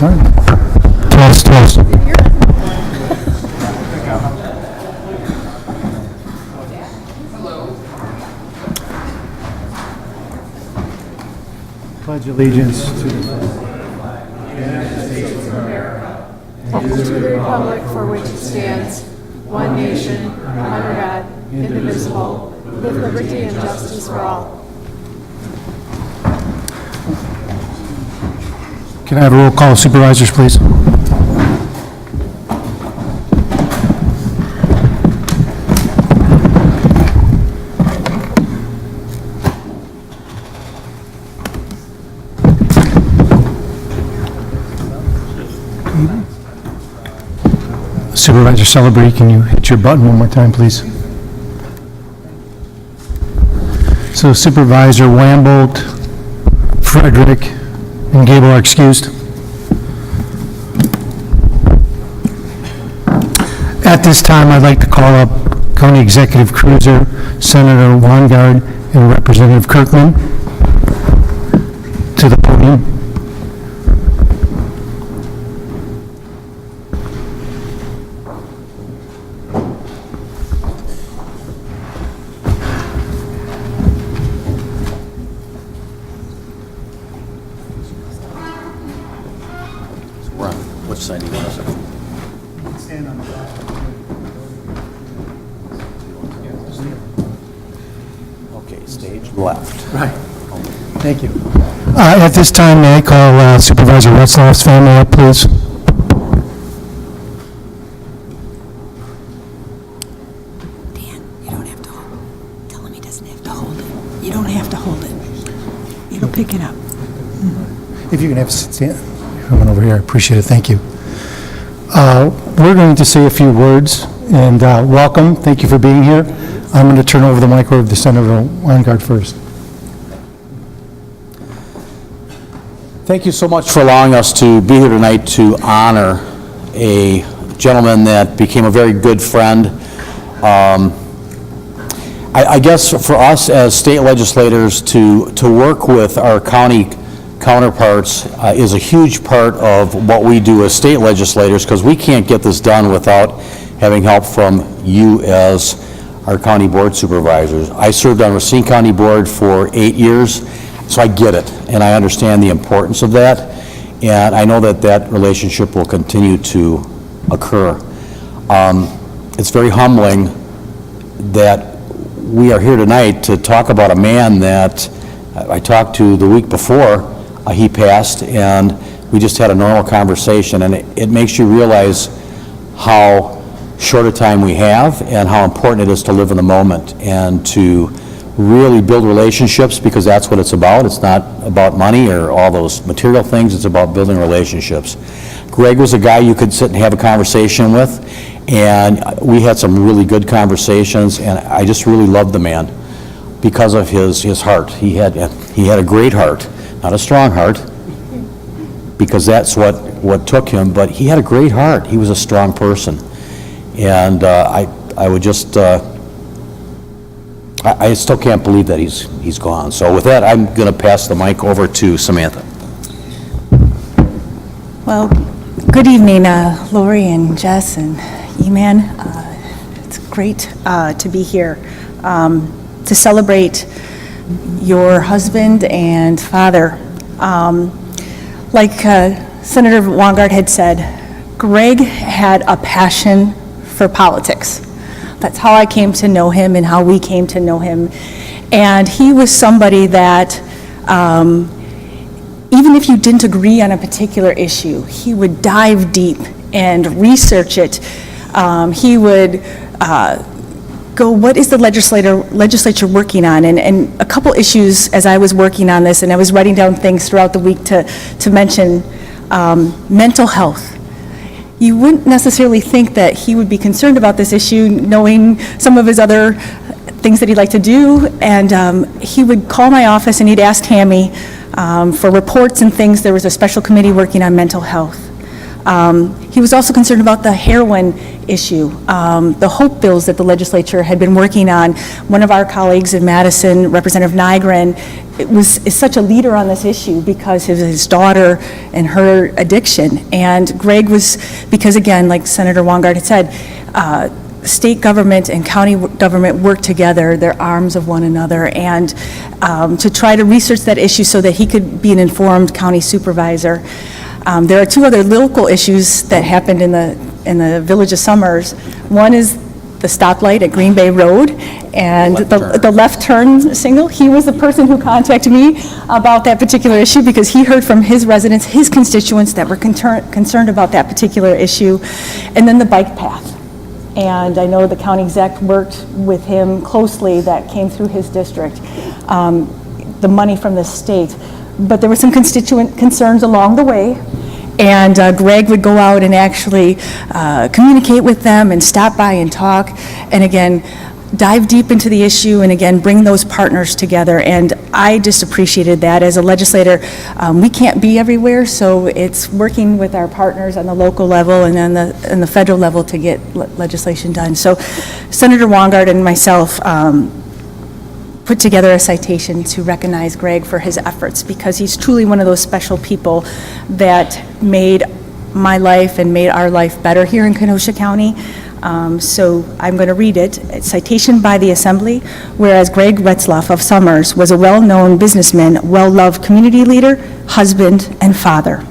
Lights on. Toast, toast. Pledge allegiance to the United States of America and to the republic for which it stands, one nation, under God, indivisible, with liberty and justice for all. Can I have a roll call of supervisors, please? Supervisor Celebrate, can you hit your button one more time, please? So Supervisor Wambold, Frederick, and Gable are excused. At this time, I'd like to call up County Executive Cruiser, Senator Weingart, and Representative Kirkman to the podium. Which side do you want us to? Stand on the left. Okay, stage left. Right. Thank you. At this time, may I call Supervisor Retzlaff's family up, please? Dan, you don't have to hold it. Tell him he doesn't have to hold it. You don't have to hold it. It'll pick it up. If you can have a stand. Coming over here, I appreciate it, thank you. We're going to say a few words, and welcome, thank you for being here. I'm going to turn over the microphone to Senator Weingart first. Thank you so much for allowing us to be here tonight to honor a gentleman that became a very good friend. I guess for us as state legislators to work with our county counterparts is a huge part of what we do as state legislators, because we can't get this done without having help from you as our county board supervisors. I served on Racine County Board for 8 years, so I get it, and I understand the importance of that, and I know that that relationship will continue to occur. It's very humbling that we are here tonight to talk about a man that I talked to the week before he passed, and we just had a normal conversation, and it makes you realize how short a time we have and how important it is to live in the moment and to really build relationships, because that's what it's about. It's not about money or all those material things. It's about building relationships. Greg was a guy you could sit and have a conversation with, and we had some really good conversations, and I just really loved the man because of his heart. He had a great heart. Not a strong heart, because that's what took him, but he had a great heart. He was a strong person. And I would just, I still can't believe that he's gone. So with that, I'm going to pass the mic over to Samantha. Well, good evening, Lori and Jess and E-Man. It's great to be here to celebrate your husband and father. Like Senator Weingart had said, Greg had a passion for politics. That's how I came to know him and how we came to know him. And he was somebody that, even if you didn't agree on a particular issue, he would dive deep and research it. He would go, what is the legislature working on? And a couple issues as I was working on this, and I was writing down things throughout the week to mention mental health. You wouldn't necessarily think that he would be concerned about this issue, knowing some of his other things that he'd like to do, and he would call my office and he'd ask Tammy for reports and things. There was a special committee working on mental health. He was also concerned about the heroin issue, the HOPE bills that the legislature had been working on. One of our colleagues in Madison, Representative Nygren, is such a leader on this issue because of his daughter and her addiction. And Greg was, because again, like Senator Wongard had said, state government and county government work together, they're arms of one another, and to try to research that issue so that he could be an informed county supervisor. There are two other local issues that happened in the Village of Summers. One is the stoplight at Green Bay Road and the left turn signal. He was the person who contacted me about that particular issue because he heard from his residents, his constituents that were concerned about that particular issue. And then the bike path. And I know the county exec worked with him closely, that came through his district, the money from the state. But there were some constituent concerns along the way, and Greg would go out and actually communicate with them and stop by and talk, and again, dive deep into the issue, and again, bring those partners together. And I just appreciated that. As a legislator, we can't be everywhere, so it's working with our partners on the local level and on the federal level to get legislation done. So Senator Wongard and myself put together a citation to recognize Greg for his efforts, because he's truly one of those special people that made my life and made our life better here in Kenosha County. So I'm going to read it. It's citation by the Assembly. Whereas Greg Retzlaff of Summers was a well-known businessman, well-loved community leader, husband, and father.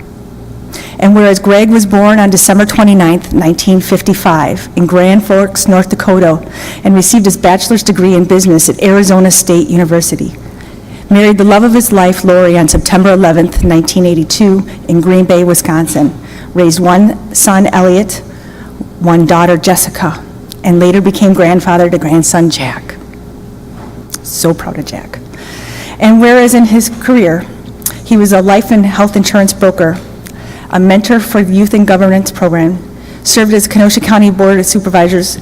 And whereas Greg was born on December 29th, 1955 in Grand Forks, North Dakota, and received his bachelor's degree in business at Arizona State University. Married the love of his life, Lori, on September 11th, 1982 in Green Bay, Wisconsin. Raised one son, Elliot, one daughter, Jessica, and later became grandfather to grandson, Jack. So proud of Jack. And whereas in his career, he was a life and health insurance broker, a mentor for the Youth and Governance Program, served as Kenosha County Board of Supervisors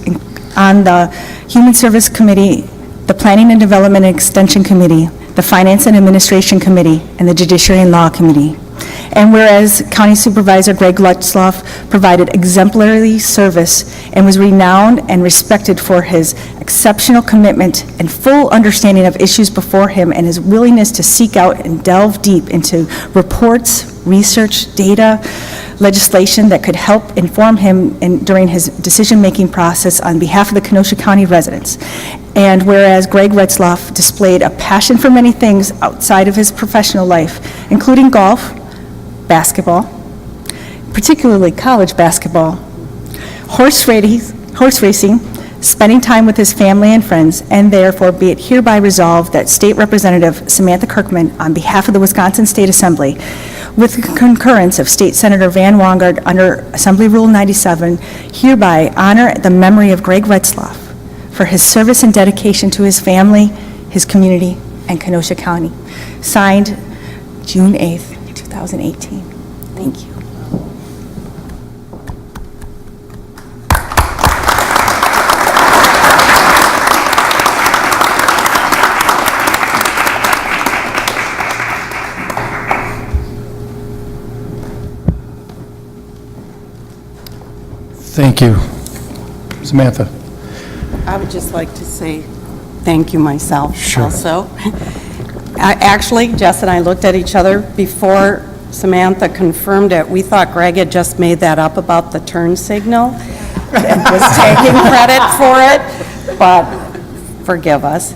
on the Human Service Committee, the Planning and Development and Extension Committee, the Finance and Administration Committee, and the Judiciary and Law Committee. And whereas County Supervisor Greg Lutzloff provided exemplary service and was renowned and respected for his exceptional commitment and full understanding of issues before him, and his willingness to seek out and delve deep into reports, research, data, legislation that could help inform him during his decision-making process on behalf of the Kenosha County residents. And whereas Greg Retzlaff displayed a passion for many things outside of his professional life, including golf, basketball, particularly college basketball, horse racing, spending time with his family and friends, and therefore be it hereby resolved that State Representative Samantha Kirkman, on behalf of the Wisconsin State Assembly, with the concurrence of State Senator Van Wongard under Assembly Rule 97, hereby honor the memory of Greg Retzlaff for his service and dedication to his family, his community, and Kenosha County. Signed, June 8th, 2018. Thank you. Thank you. Samantha. I would just like to say thank you myself Sure. also. Actually, Jess and I looked at each other before Samantha confirmed it. We thought Greg had just made that up about the turn signal and was taking credit for it, but forgive us.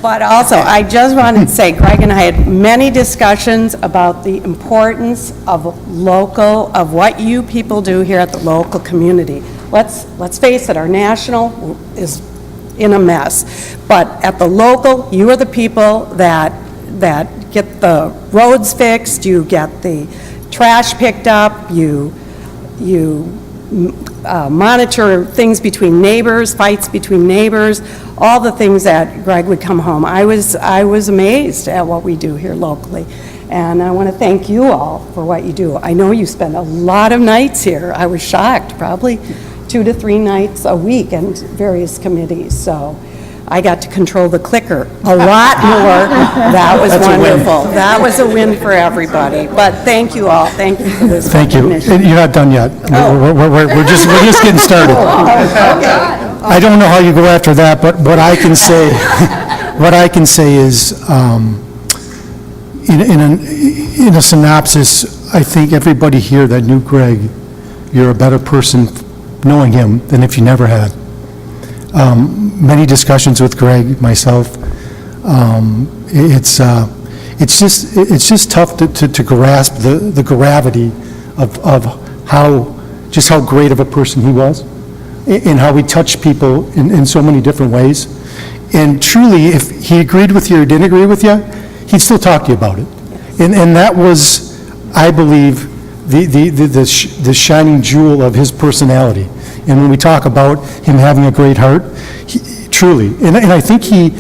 But also, I just wanted to say, Greg and I had many discussions about the importance of what you people do here at the local community. Let's face it, our national is in a mess. But at the local, you are the people that get the roads fixed, you get the trash picked up, you monitor things between neighbors, fights between neighbors, all the things that Greg would come home. I was amazed at what we do here locally. And I want to thank you all for what you do. I know you spend a lot of nights here. I was shocked, probably 2 to 3 nights a week in various committees. So I got to control the clicker a lot more. That was wonderful. That was a win for everybody. But thank you all. Thank you for this Thank you. recognition. You're not done yet. We're just getting started. I don't know how you go after that, but what I can say is, in a synopsis, I think everybody here that knew Greg, you're a better person knowing him than if you never had. Many discussions with Greg, myself. It's just tough to grasp the gravity of how great of a person he was, and how he touched people in so many different ways. And truly, if he agreed with you or didn't agree with you, he'd still talk to you about it. And that was, I believe, the shining jewel of his personality. And when we talk about him having a great heart, truly, and I think he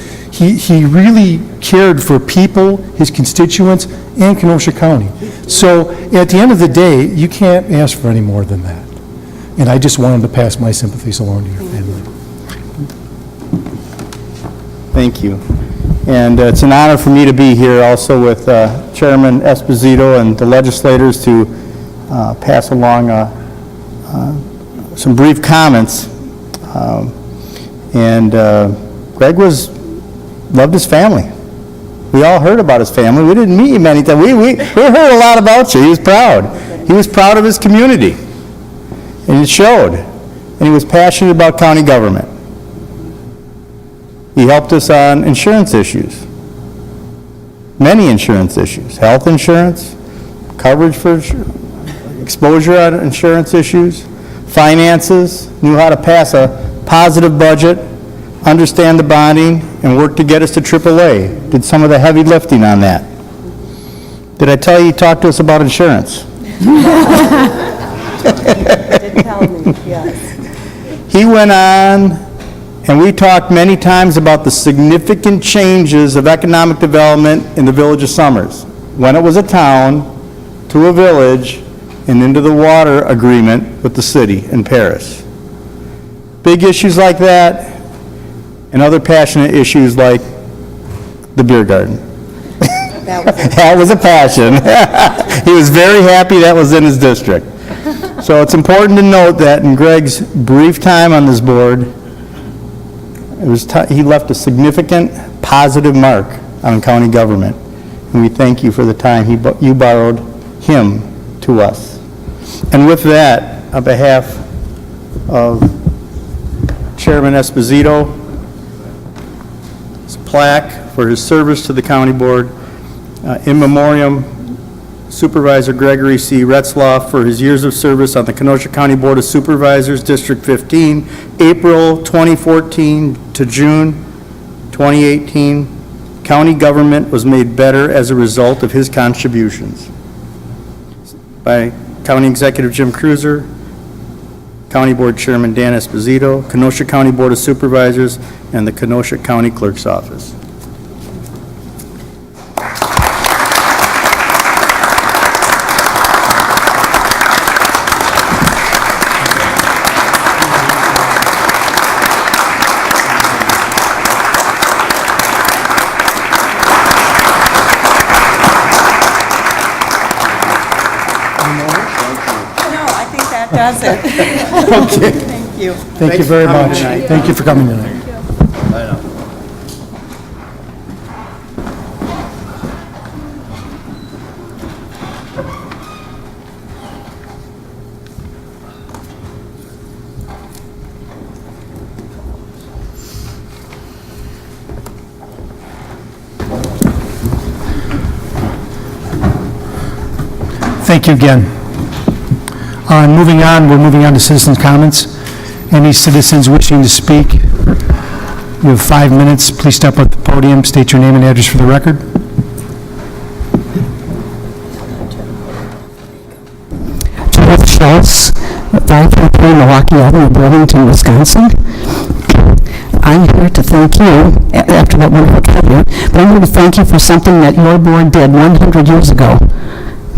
really cared for people, his constituents, and Kenosha County. So at the end of the day, you can't ask for any more than that. And I just wanted to pass my sympathies along to your family. Thank you. And it's an honor for me to be here also with Chairman Esposito and the legislators to pass along some brief comments. Greg loved his family. We all heard about his family. We didn't meet him many times. We heard a lot about you. He was proud. He was proud of his community. And it showed. And he was passionate about county government. He helped us on insurance issues. Many insurance issues. Health insurance, coverage for exposure on insurance issues, finances, knew how to pass a positive budget, understand the bonding, and work to get us to AAA. Did some of the heavy lifting on that. Did I tell you he talked to us about insurance? Did tell me, yes. He went on, and we talked many times about the significant changes of economic development in the village of Summers. When it was a town to a village and into the water agreement with the city in Paris. Big issues like that, and other passionate issues like the beer garden. That was a passion. He was very happy that was in his district. So it's important to note that in Greg's brief time on this board, he left a significant positive mark on county government. And we thank you for the time you borrowed him to us. And with that, on behalf of Chairman Esposito, his plaque for his service to the county board, in memoriam, Supervisor Gregory C. Retzloff for his years of service on the Kenosha County Board of Supervisors, District 15, April 2014 to June 2018. County government was made better as a result of his contributions. By County Executive Jim Cruiser, County Board Chairman Dan Esposito, Kenosha County Board of Supervisors, and the Kenosha County Clerk's Office. Does it? Okay. Thank you. Thank you very much. Thank you for coming tonight. Thank you again. We're moving on to citizens' comments. Any citizens wishing to speak, you have 5 minutes. Please step up at the podium, state your name and address for the record. Judith Schultz, 533 Milwaukee Avenue, Burlington, Wisconsin. I'm here to thank you, after that wonderful tribute, but I'm here to thank you for something that your board did 100 years ago.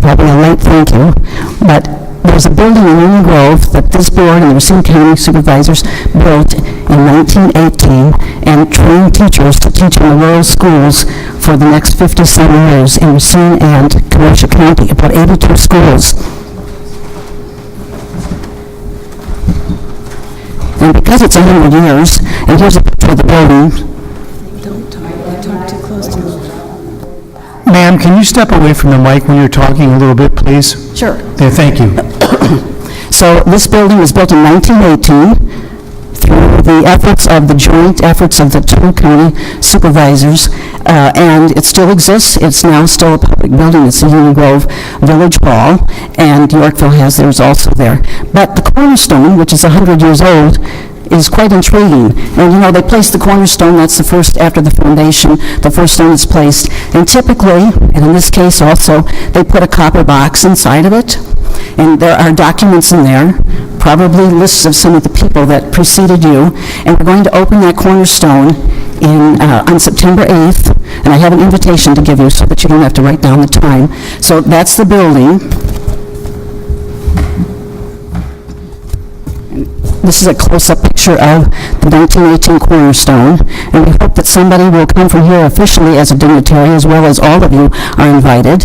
Probably a late thank you, but there's a building in Union Grove that this board and the Racine County supervisors built in 1918 and trained teachers to teach in the rural schools for the next 57 years in Racine and Kenosha County, about 82 schools. And because it's 100 years, and here's a picture of the building. Don't talk too close to me. Ma'am, can you step away from the mic when you're talking a little bit, please? Sure. Yeah, thank you. So this building was built in 1918 through the joint efforts of the two county supervisors, and it still exists. It's now still a public building. It's in Union Grove Village Hall, and Yorkville has theirs also there. But the cornerstone, which is 100 years old, is quite intriguing. And, you know, they place the cornerstone, that's the first, after the foundation, the first stone is placed. And typically, and in this case also, they put a copper box inside of it. And there are documents in there, probably lists of some of the people that preceded you. And we're going to open that cornerstone on September 8th. And I have an invitation to give you so that you don't have to write down the time. So that's the building. This is a close-up picture of the 1918 cornerstone, and we hope that somebody will come from here officially as a dignitary, as well as all of you are invited.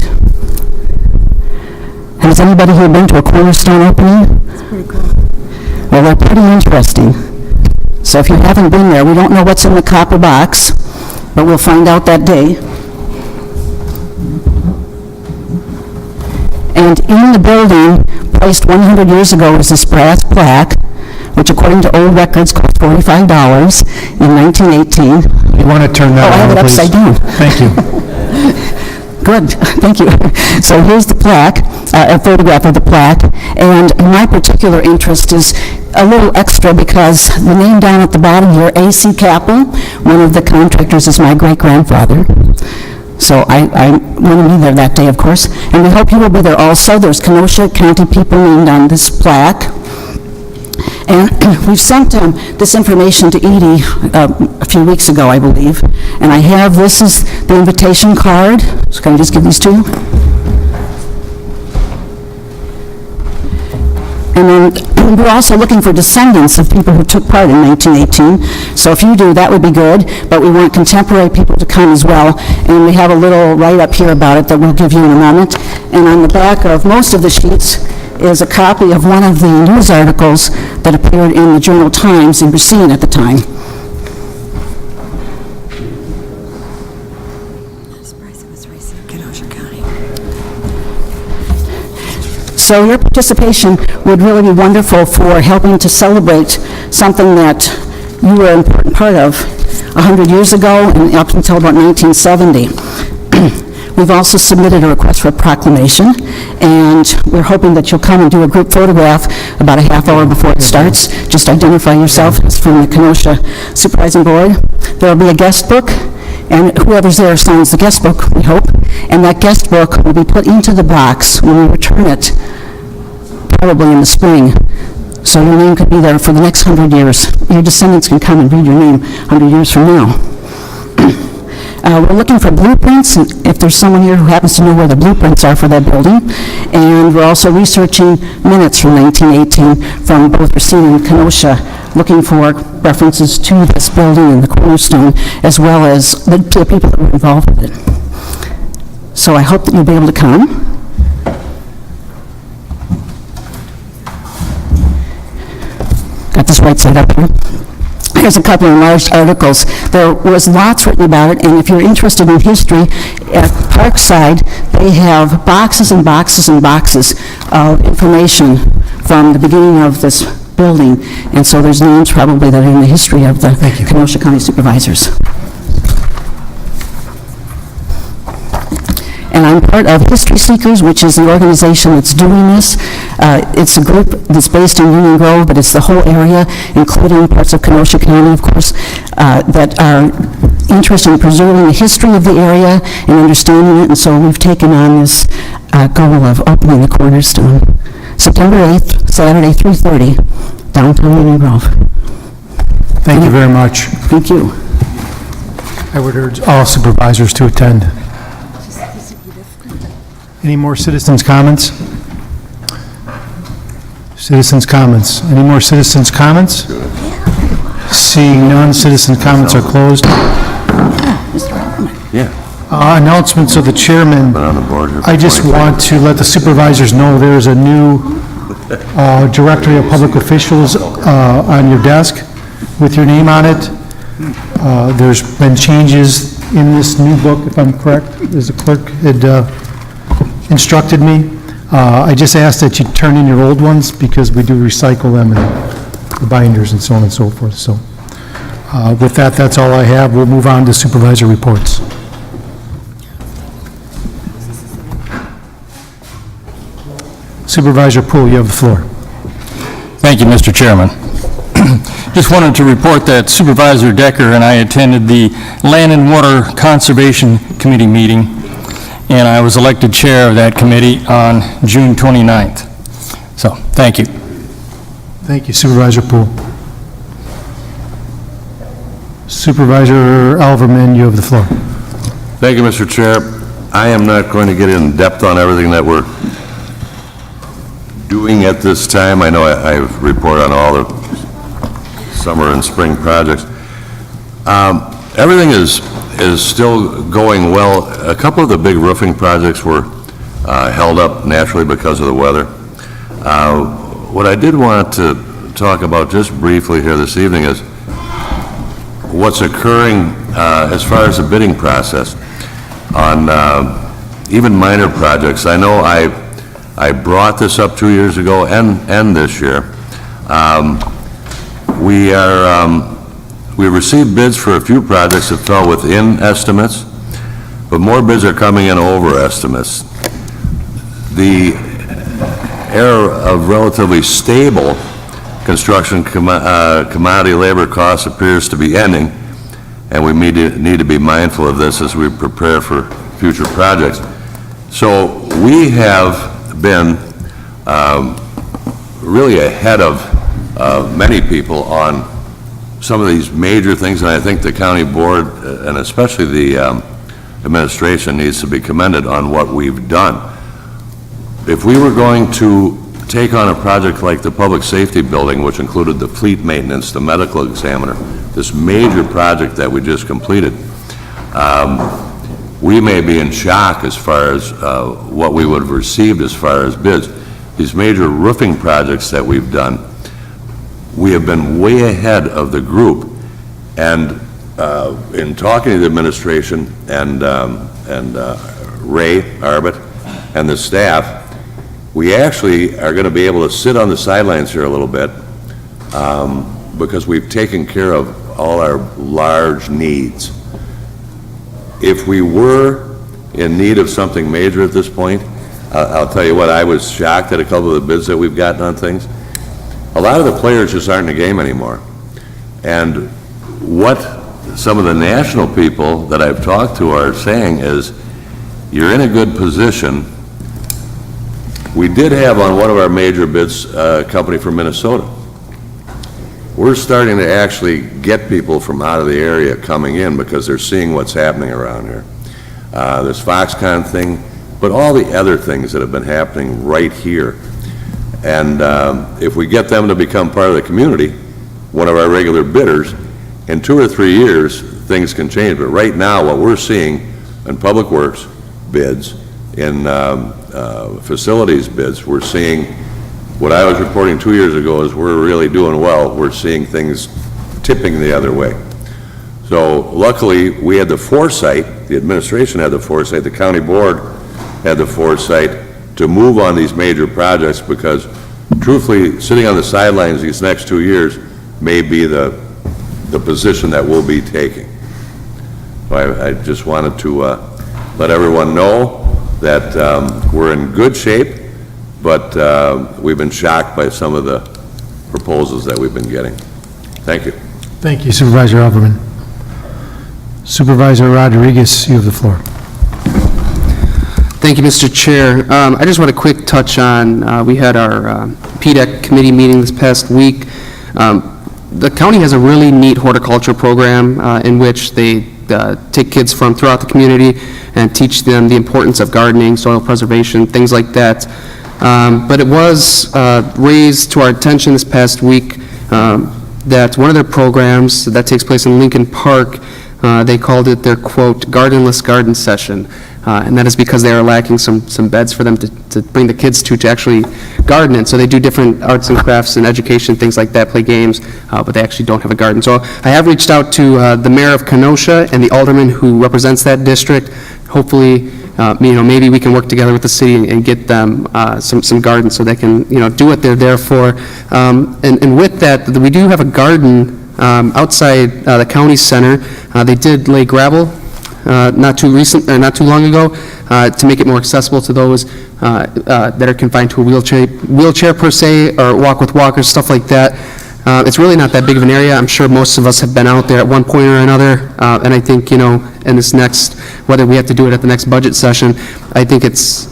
Has anybody here been to a cornerstone opening? It's pretty cool. Well, they're pretty interesting. So if you haven't been there, we don't know what's in the copper box, but we'll find out that day. And in the building, placed 100 years ago, is this brass plaque, which according to old records cost $45 in 1918. You want to turn that I have on, it please? upside down. Thank you. Good, thank you. So here's the plaque, a photograph of the plaque, and my particular interest is a little extra because the name down at the bottom here, A.C. Capel, one of the contractors, is my great-grandfather. So I want to be there that day, of course, and we hope you will be there also. There's Kenosha County people named on this plaque. And we've sent this information to Edie a few weeks ago, I believe. And I have, this is the invitation card. So can I just give these to you? And then we're also looking for descendants of people who took part in 1918. So if you do, that would be good. But we want contemporary people to come as well. And we have a little write-up here about it that we'll give you in a moment. And on the back of most of the sheets is a copy of one of the news articles that appeared in the Journal Times in Racine at the time. So your participation would really be wonderful for helping to celebrate something that you were an important part of 100 years ago and up until about 1970. We've also submitted a request for a proclamation, and we're hoping that you'll come and do a group photograph about a half hour before it starts. Just identify yourself as from the Kenosha Supervising Board. There will be a guest book, and whoever's there signs the guest book, we hope. And that guest book will be put into the box when we return it, probably in the spring. So your name could be there for the next 100 years. Your descendants can come and read your name 100 years from now. We're looking for blueprints, if there's someone here who happens to know where the blueprints are for that building. And we're also researching minutes from 1918 from both Racine and Kenosha, looking for references to this building and the cornerstone, as well as the people that were involved with it. So I hope that you'll be able to come. Got this right side up here. Here's a couple of enlarged articles. There was lots written about it, and if you're interested in history, at Parkside, they have boxes and boxes and boxes of information from the beginning of this building, and so there's names probably that are in the history of the Kenosha County Supervisors. And I'm part of History Seekers, which is the organization that's doing this. It's a group that's based in Union Grove, but it's the whole area, including parts of Kenosha County, of course, that are interested in preserving the history of the area and understanding it. And so we've taken on this goal of opening the cornerstone. September 8th, Saturday, 3:30, downtown Union Grove. Thank you very much. Thank you. I would urge all supervisors to attend. Any more citizens' comments? Citizens' comments. Any more citizens' comments? Seeing none, citizens' comments are closed. Yeah. Announcements of the chairman. Been on the board here for I just 25 want to let the supervisors know there's a new directory of public officials on your desk with your name on it. There's been changes in this new book, if I'm correct, as the clerk had instructed me. I just asked that you turn in your old ones because we do recycle them in the binders and so on and so forth. So with that, that's all I have. We'll move on to supervisor reports. Supervisor Poole, you have the floor. Thank you, Mr. Chairman. Just wanted to report that Supervisor Decker and I attended the Land and Water Conservation Committee meeting, and I was elected chair of that committee on June 29th. So, thank you. Thank you, Supervisor Poole. Supervisor Alverman, you have the floor. Thank you, Mr. Chair. I am not going to get in depth on everything that we're doing at this time. I know I report on all the summer and spring projects. Everything is still going well. A couple of the big roofing projects were held up naturally because of the weather. What I did want to talk about just briefly here this evening is what's occurring as far as the bidding process on even minor projects. I know I brought this up 2 years ago and this year. We received bids for a few projects that fell within estimates, but more bids are coming in over estimates. The era of relatively stable construction commodity labor costs appears to be ending, and we need to be mindful of this as we prepare for future projects. So we have been really ahead of many people on some of these major things, and I think the county board, and especially the administration, needs to be commended on what we've done. If we were going to take on a project like the public safety building, which included the fleet maintenance, the medical examiner, this major project that we just completed, we may be in shock as far as what we would have received as far as bids. These major roofing projects that we've done, we have been way ahead of the group. And in talking to the administration and Ray Arbit and the staff, we actually are going to be able to sit on the sidelines here a little bit because we've taken care of all our large needs. If we were in need of something major at this point, I'll tell you what, I was shocked at a couple of the bids that we've gotten on things. A lot of the players just aren't in the game anymore. And what some of the national people that I've talked to are saying is, you're in a good position. We did have on one of our major bids a company from Minnesota. We're starting to actually get people from out of the area coming in because they're seeing what's happening around here. This Foxconn thing, but all the other things that have been happening right here. And if we get them to become part of the community, one of our regular bidders, in 2 or 3 years, things can change. But right now, what we're seeing in public works bids, in facilities bids, we're seeing what I was reporting 2 years ago is we're really doing well. We're seeing things tipping the other way. So luckily, we had the foresight, the administration had the foresight, the county board had the foresight to move on these major projects because truthfully, sitting on the sidelines these next 2 years may be the position that we'll be taking. So I just wanted to let everyone know that we're in good shape, but we've been shocked by some of the proposals that we've been getting. Thank you. Thank you, Supervisor Alverman. Supervisor Rodriguez, you have the floor. Thank you, Mr. Chair. I just want a quick touch on, we had our PDEC committee meeting this past week. The county has a really neat horticulture program in which they take kids from throughout the community and teach them the importance of gardening, soil preservation, things like that. But it was raised to our attention this past week that one of their programs that takes place in Lincoln Park, they called it their, quote, gardenless garden session. And that is because they are lacking some beds for them to bring the kids to actually garden in. So they do different arts and crafts and education, things like that, play games, but they actually don't have a garden. So I have reached out to the mayor of Kenosha and the alderman who represents that district. Hopefully, maybe we can work together with the city and get them some gardens so they can, do what they're there for. And with that, we do have a garden outside the county center. They did lay gravel not too long ago, to make it more accessible to those that are confined to a wheelchair per se, or walk with walkers, stuff like that. It's really not that big of an area. I'm sure most of us have been out there at one point or another, and I think, in this next, whether we have to do it at the next budget session, I think it's,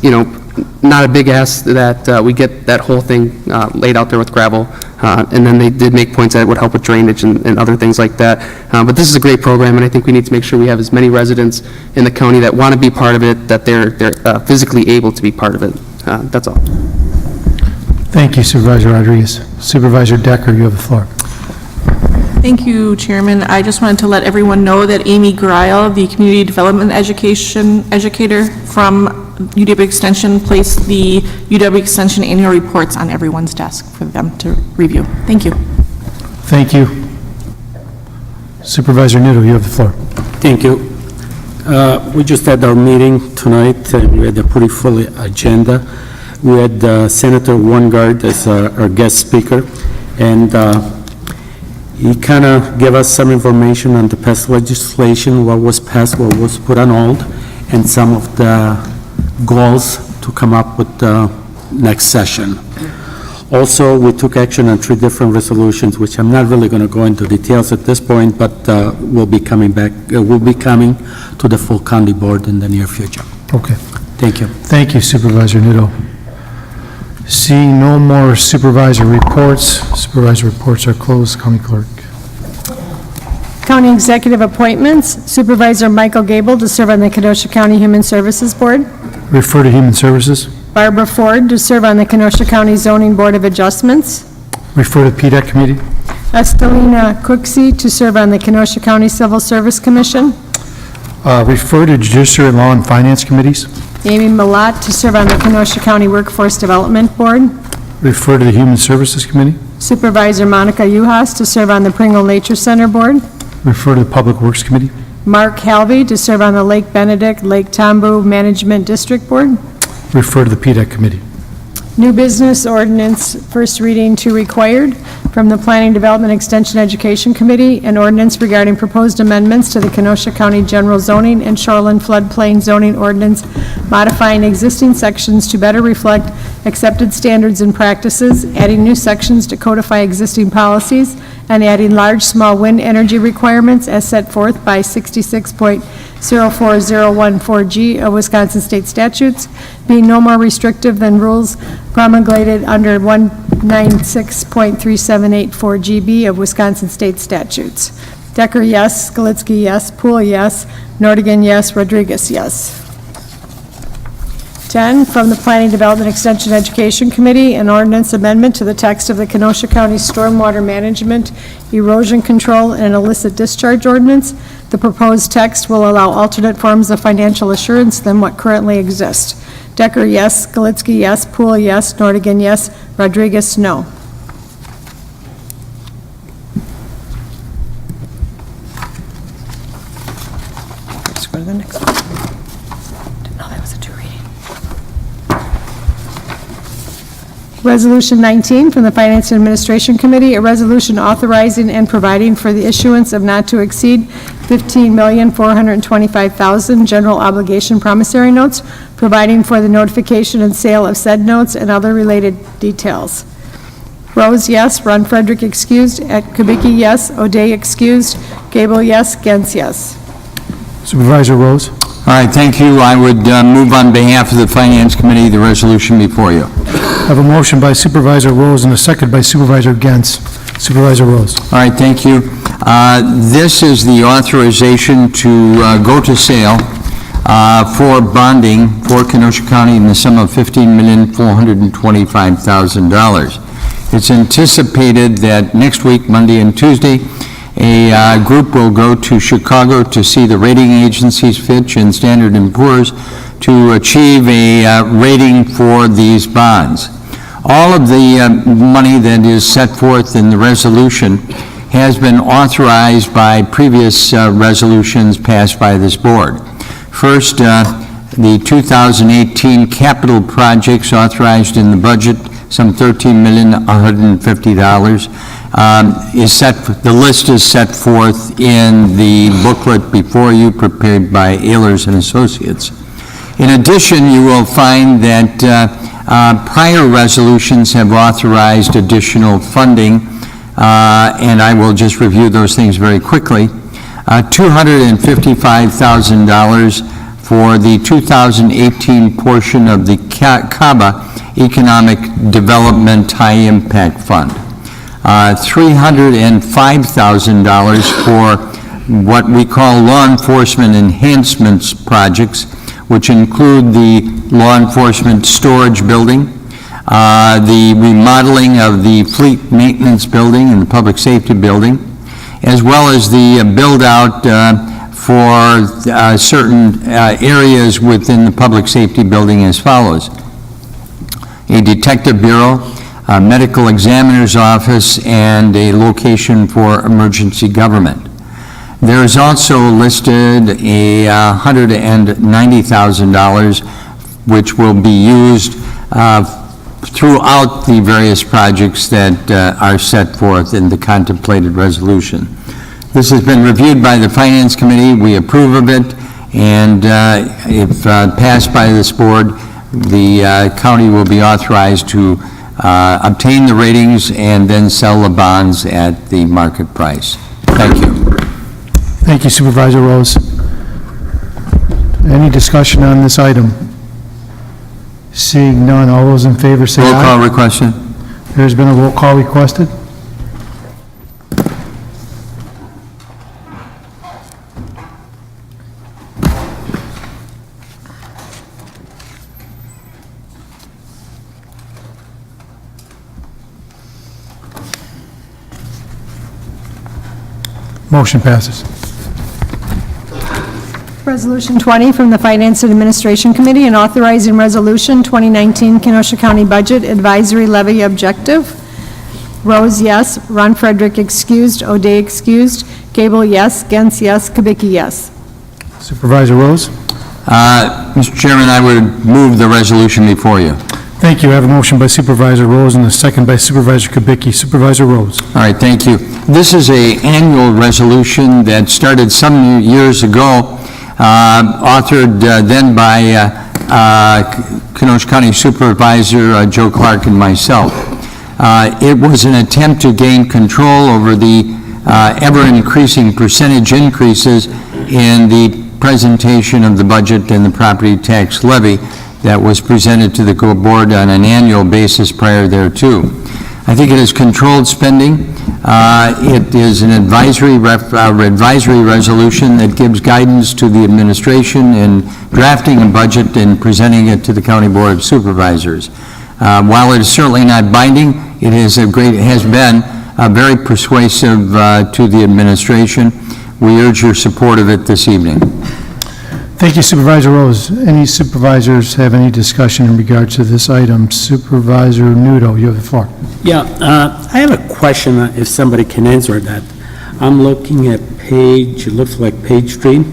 not a big ask that we get that whole thing laid out there with gravel. And then they did make points that it would help with drainage and other things like that. But this is a great program, and I think we need to make sure we have as many residents in the county that want to be part of it, that they're physically able to be part of it. That's all. Thank you, Supervisor Rodriguez. Supervisor Decker, you have the floor. Thank you, Chairman. I just wanted to let everyone know that Amy Greil, the Community Development Educator from UW Extension, placed the UW Extension annual reports on everyone's desk for them to review. Thank you. Thank you. Supervisor Nitto, you have the floor. Thank you. We just had our meeting tonight, and we had a pretty full agenda. We had Senator Weingart as our guest speaker, and he kind of gave us some information on the past legislation, what was passed, what was put on hold, and some of the goals to come up with the next session. Also, we took action on 3 different resolutions, which I'm not really going to go into details at this point, but we'll be coming to the full county board in the near future. Okay. Thank you. Thank you, Supervisor Nitto. Seeing no more supervisor reports are closed. County Clerk. County Executive Appointments, Supervisor Michael Gable to serve on the Kenosha County Human Services Board. Refer to Human Services. Barbara Ford to serve on the Kenosha County Zoning Board of Adjustments. Refer to PDEC Committee. Estelina Cooksey to serve on the Kenosha County Civil Service Commission. Refer to Judiciary, Law, and Finance Committees. Amy Malat to serve on the Kenosha County Workforce Development Board. Refer to the Human Services Committee. Supervisor Monica Uhas to serve on the Pringle Nature Center Board. Refer to the Public Works Committee. Mark Halvey to serve on the Lake Benedict, Lake Tambu Management District Board. Refer to the PDEC Committee. New Business Ordinance, first reading to required from the Planning Development Extension Education Committee, an ordinance regarding proposed amendments to the Kenosha County General Zoning and Shoreland Floodplain Zoning Ordinance, modifying existing sections to better reflect accepted standards and practices, adding new sections to codify existing policies, and adding large, small wind energy requirements as set forth by 66.04014G of Wisconsin State statutes, being no more restrictive than rules promulgated under 196.3784GB of Wisconsin State statutes. Decker, yes. Skalitsky, yes. Poole, yes. Nordigan, yes. Rodriguez, yes. 10, from the Planning Development Extension Education Committee, an ordinance amendment to the text of the Kenosha County Stormwater Management, Erosion Control, and Illicit Discharge Ordinance. The proposed text will allow alternate forms of financial assurance than what currently exist. Decker, yes. Skalitsky, yes. Poole, yes. Nordigan, yes. Rodriguez, no. Let's go to the next one. Didn't know that was a 2 reading. Resolution 19 from the Finance and Administration Committee, a resolution authorizing and providing for the issuance of not to exceed $15,425,000 general obligation promissory notes, providing for the notification and sale of said notes and other related details. Rose, yes. Ron Frederick, excused. Kubicki, yes. O'Day, excused. Gable, yes. Gens, yes. Supervisor Rose. All right, thank you. I would move on behalf of the Finance Committee the resolution before you. I have a motion by Supervisor Rose and a second by Supervisor Gens. Supervisor Rose. All right, thank you. This is the authorization to go to sale for bonding for Kenosha County in the sum of $15,425,000. It's anticipated that next week, Monday and Tuesday, a group will go to Chicago to see the rating agencies, Fitch and Standard & Poor's, to achieve a rating for these bonds. All of the money that is set forth in the resolution has been authorized by previous resolutions passed by this board. First, the 2018 capital projects authorized in the budget, some $13,150,000, is set. The list is set forth in the booklet before you, prepared by Ehlers and Associates. In addition, you will find that prior resolutions have authorized additional funding, and I will just review those things very quickly. $255,000 for the 2018 portion of the CABA Economic Development High Impact Fund. $305,000 for what we call law enforcement enhancements projects, which include the law enforcement storage building, the remodeling of the fleet maintenance building and the public safety building, as well as the build-out for certain areas within the public safety building as follows: a detective bureau, a medical examiner's office, and a location for emergency government. There is also listed a $190,000, which will be used throughout the various projects that are set forth in the contemplated resolution. This has been reviewed by the Finance Committee. We approve of it, and if passed by this board, the county will be authorized to obtain the ratings and then sell the bonds at the market price. Thank you. Thank you, Supervisor Rose. Any discussion on this item? Seeing none, all those in favor say aye. Roll call requested. There's been a roll call requested. Motion passes. Resolution 20 from the Finance and Administration Committee and authorizing Resolution 2019 Kenosha County Budget Advisory Levy Objective. Rose, yes. Ron Frederick, excused. O'Day, excused. Gable, yes. Gens, yes. Kubicki, yes. Supervisor Rose? Mr. Chairman, I would move the resolution before you. Thank you. I have a motion by Supervisor Rose and a second by Supervisor Kubicki. Supervisor Rose. All right, thank you. This is an annual resolution that started some years ago, authored then by Kenosha County Supervisor Joe Clerk and myself. It was an attempt to gain control over the ever-increasing percentage increases in the presentation of the budget and the property tax levy that was presented to the board on an annual basis prior thereto. I think it is controlled spending. It is an advisory resolution that gives guidance to the administration in drafting a budget and presenting it to the County Board of Supervisors. While it is certainly not binding, it has been very persuasive to the administration. We urge your support of it this evening. Thank you, Supervisor Rose. Any supervisors have any discussion in regards to this item? Supervisor Nudo, you have the floor. Yeah, I have a question, if somebody can answer that. I'm looking at page, it looks like page 3.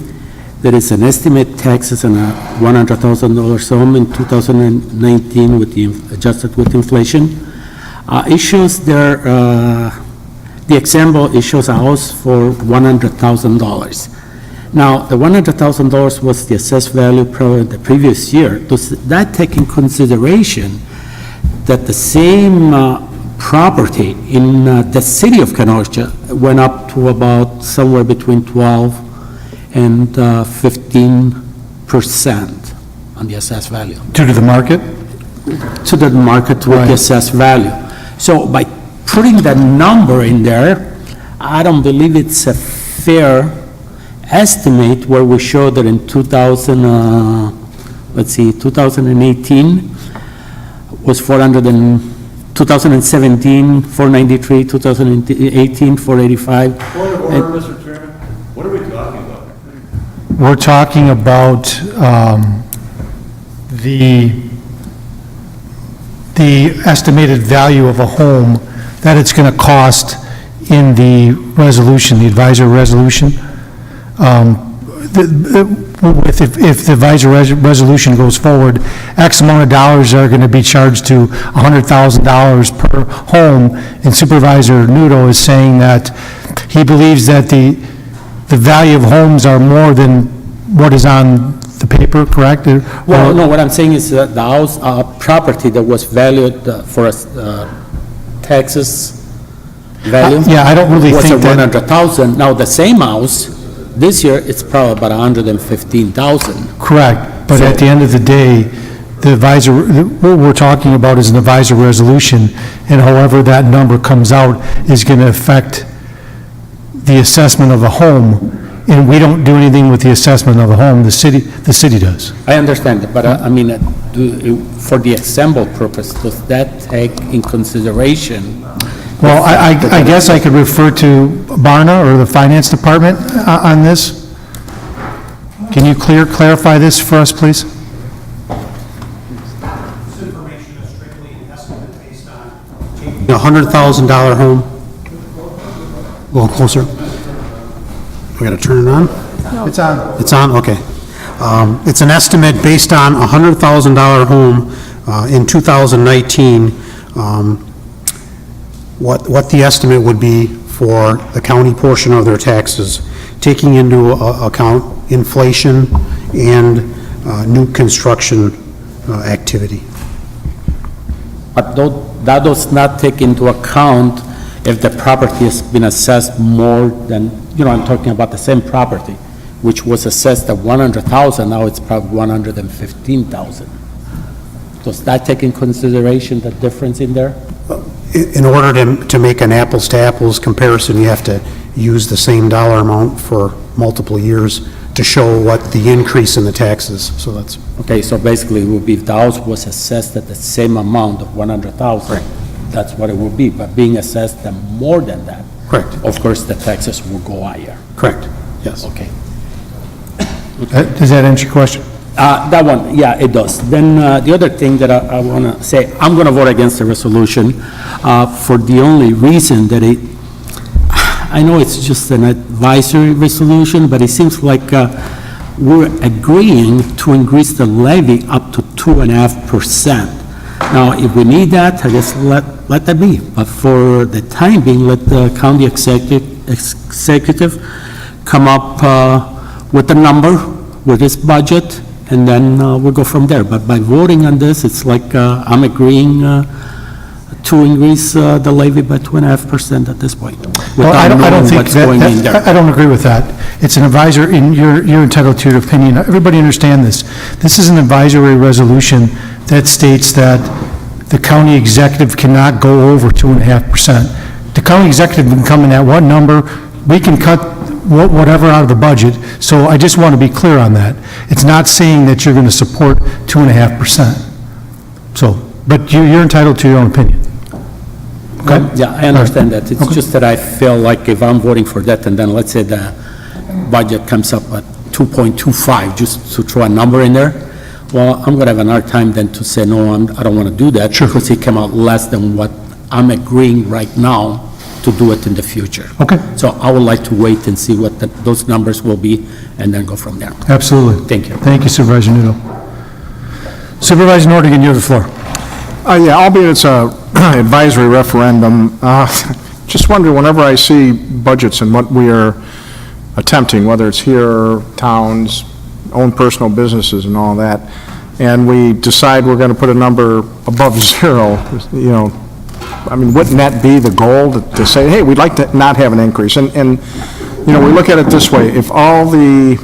There is an estimate taxes on a $100,000 sum in 2019 with the adjusted with inflation. It shows there, the example, it shows a house for $100,000. Now, the $100,000 was the assessed value the previous year. Does that take in consideration that the same property in the city of Kenosha went up to about somewhere between 12 and 15% on the assessed value? Due to the market? To the market with the assessed value. So by putting that number in there, I don't believe it's a fair estimate where we show that in 2018 was 2017, 493, 2018, 485. Mr. Chairman, what are we talking about? We're talking about the estimated value of a home that it's going to cost in the resolution, the advisory resolution. If the advisory resolution goes forward, X amount of dollars are going to be charged to $100,000 per home, and Supervisor Nudo is saying that he believes that the value of homes are more than what is on the paper, correct? Well, no, what I'm saying is that the house, property that was valued for taxes value. Yeah, I don't really was think at that. 100,000. Now, the same house, this year, it's probably about 115,000. Correct, but at the end of the day, the advisor, what we're talking about is an advisory resolution, and however that number comes out is going to affect the assessment of the home, and we don't do anything with the assessment of the home, the city does. I understand, but I mean, for the assemble purpose, does that take in consideration? Well, I guess I could refer to Barna or the finance department on this. Can you clarify this for us, please? This information is strictly an estimate based on taking a $100,000 home. A little closer. We got to turn it on? It's on. It's on, okay. It's an estimate based on a $100,000 home in 2019. What the estimate would be for the county portion of their taxes, taking into account inflation and new construction activity. But that does not take into account if the property has been assessed more than, I'm talking about the same property, which was assessed at 100,000, now it's probably 115,000. Does that take in consideration the difference in there? In order to make an apples-to-apples comparison, you have to use the same dollar amount for multiple years to show what the increase in the taxes, so that's... Okay, so basically it would be if the house was assessed at the same amount of 100,000, that's what it would be, but being assessed at more than that. Correct. Of course, the taxes will go higher. Correct, yes. Okay. Does that answer your question? That one, yeah, it does. Then the other thing that I want to say, I'm going to vote against the resolution for the only reason that I know it's just an advisory resolution, but it seems like we're agreeing to increase the levy up to 2.5%. Now, if we need that, I guess let that be. But for the time being, let the county executive come up with a number, with his budget, and then we'll go from there. But by voting on this, it's like I'm agreeing to increase the levy by 2.5% at this point. Well, I don't think that, I don't agree with that. It's an advisor, and you're entitled to your opinion. Everybody understand this. This is an advisory resolution that states that the county executive cannot go over 2.5%. The county executive can come in at what number, we can cut whatever out of the budget, so I just want to be clear on that. It's not saying that you're going to support 2.5%. So, but you're entitled to your own opinion. Okay? Yeah, I understand that. It's Okay. just that I feel like if I'm voting for that, and then let's say the budget comes up at 2.25, just to throw a number in there, well, I'm going to have an hard time then to say, no, I don't want to do that, because it came out less than what I'm agreeing right now to do it in the future. Okay. So I would like to wait and see what those numbers will be, and then go from there. Absolutely. Thank you. Thank you, Supervisor Nudo. Supervisor Nordigan, you have the floor. Yeah, albeit it's a advisory referendum, just wonder, whenever I see budgets and what we are attempting, whether it's here, towns, own personal businesses and all that, and we decide we're going to put a number above zero, I mean, wouldn't that be the goal, to say, hey, we'd like to not have an increase? And we look at it this way, if all the,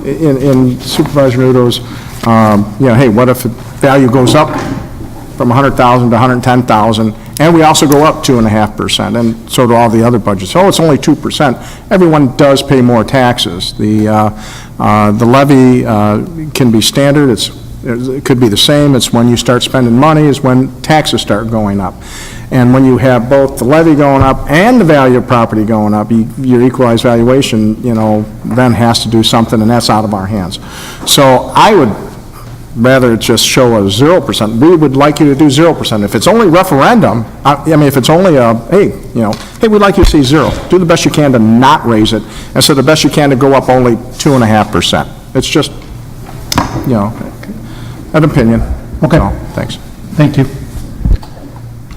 in Supervisor Nudo's, hey, what if the value goes up from 100,000 to 110,000, and we also go up 2.5%, and so do all the other budgets. Oh, it's only 2%. Everyone does pay more taxes. The levy can be standard, it could be the same. It's when you start spending money is when taxes start going up. And when you have both the levy going up and the value of property going up, your equalized valuation, then has to do something, and that's out of our hands. So I would rather just show a 0%. We would like you to do 0%. If it's only referendum, if it's only hey, we'd like you to see 0. Do the best you can to not raise it, and so the best you can to go up only 2.5%. It's just, an opinion. Okay. So, thanks. Thank you.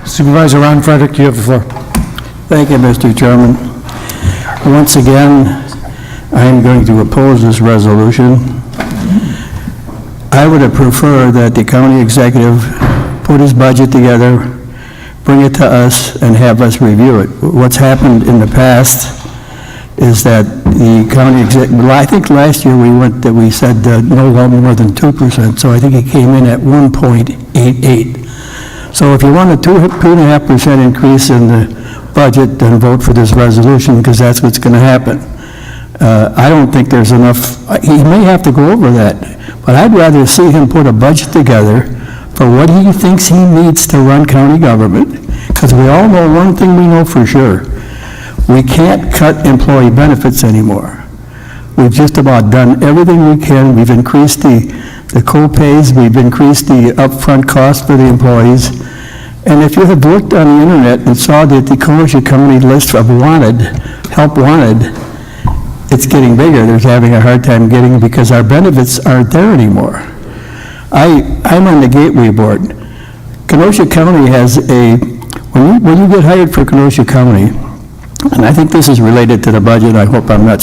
Supervisor Ron Frederick, you have the floor. Thank you, Mr. Chairman. Once again, I am going to oppose this resolution. I would have preferred that the county executive put his budget together, bring it to us, and have us review it. What's happened in the past is that the county executive, I think last year we said no more than 2%, so I think it came in at 1.88. So if you want a 2.5% increase in the budget, then vote for this resolution, because that's what's going to happen. I don't think there's enough, he may have to go over that, but I'd rather see him put a budget together for what he thinks he needs to run county government, because we all know one thing we know for sure. We can't cut employee benefits anymore. We've just about done everything we can. We've increased the co-pays, we've increased the upfront cost for the employees. And if you have looked on the internet and saw that the Kenosha County list of help wanted, it's getting bigger. They're having a hard time getting it because our benefits aren't there anymore. I'm on the Gateway Board. Kenosha County has when you get hired for Kenosha County, and I think this is related to the budget, I hope I'm not,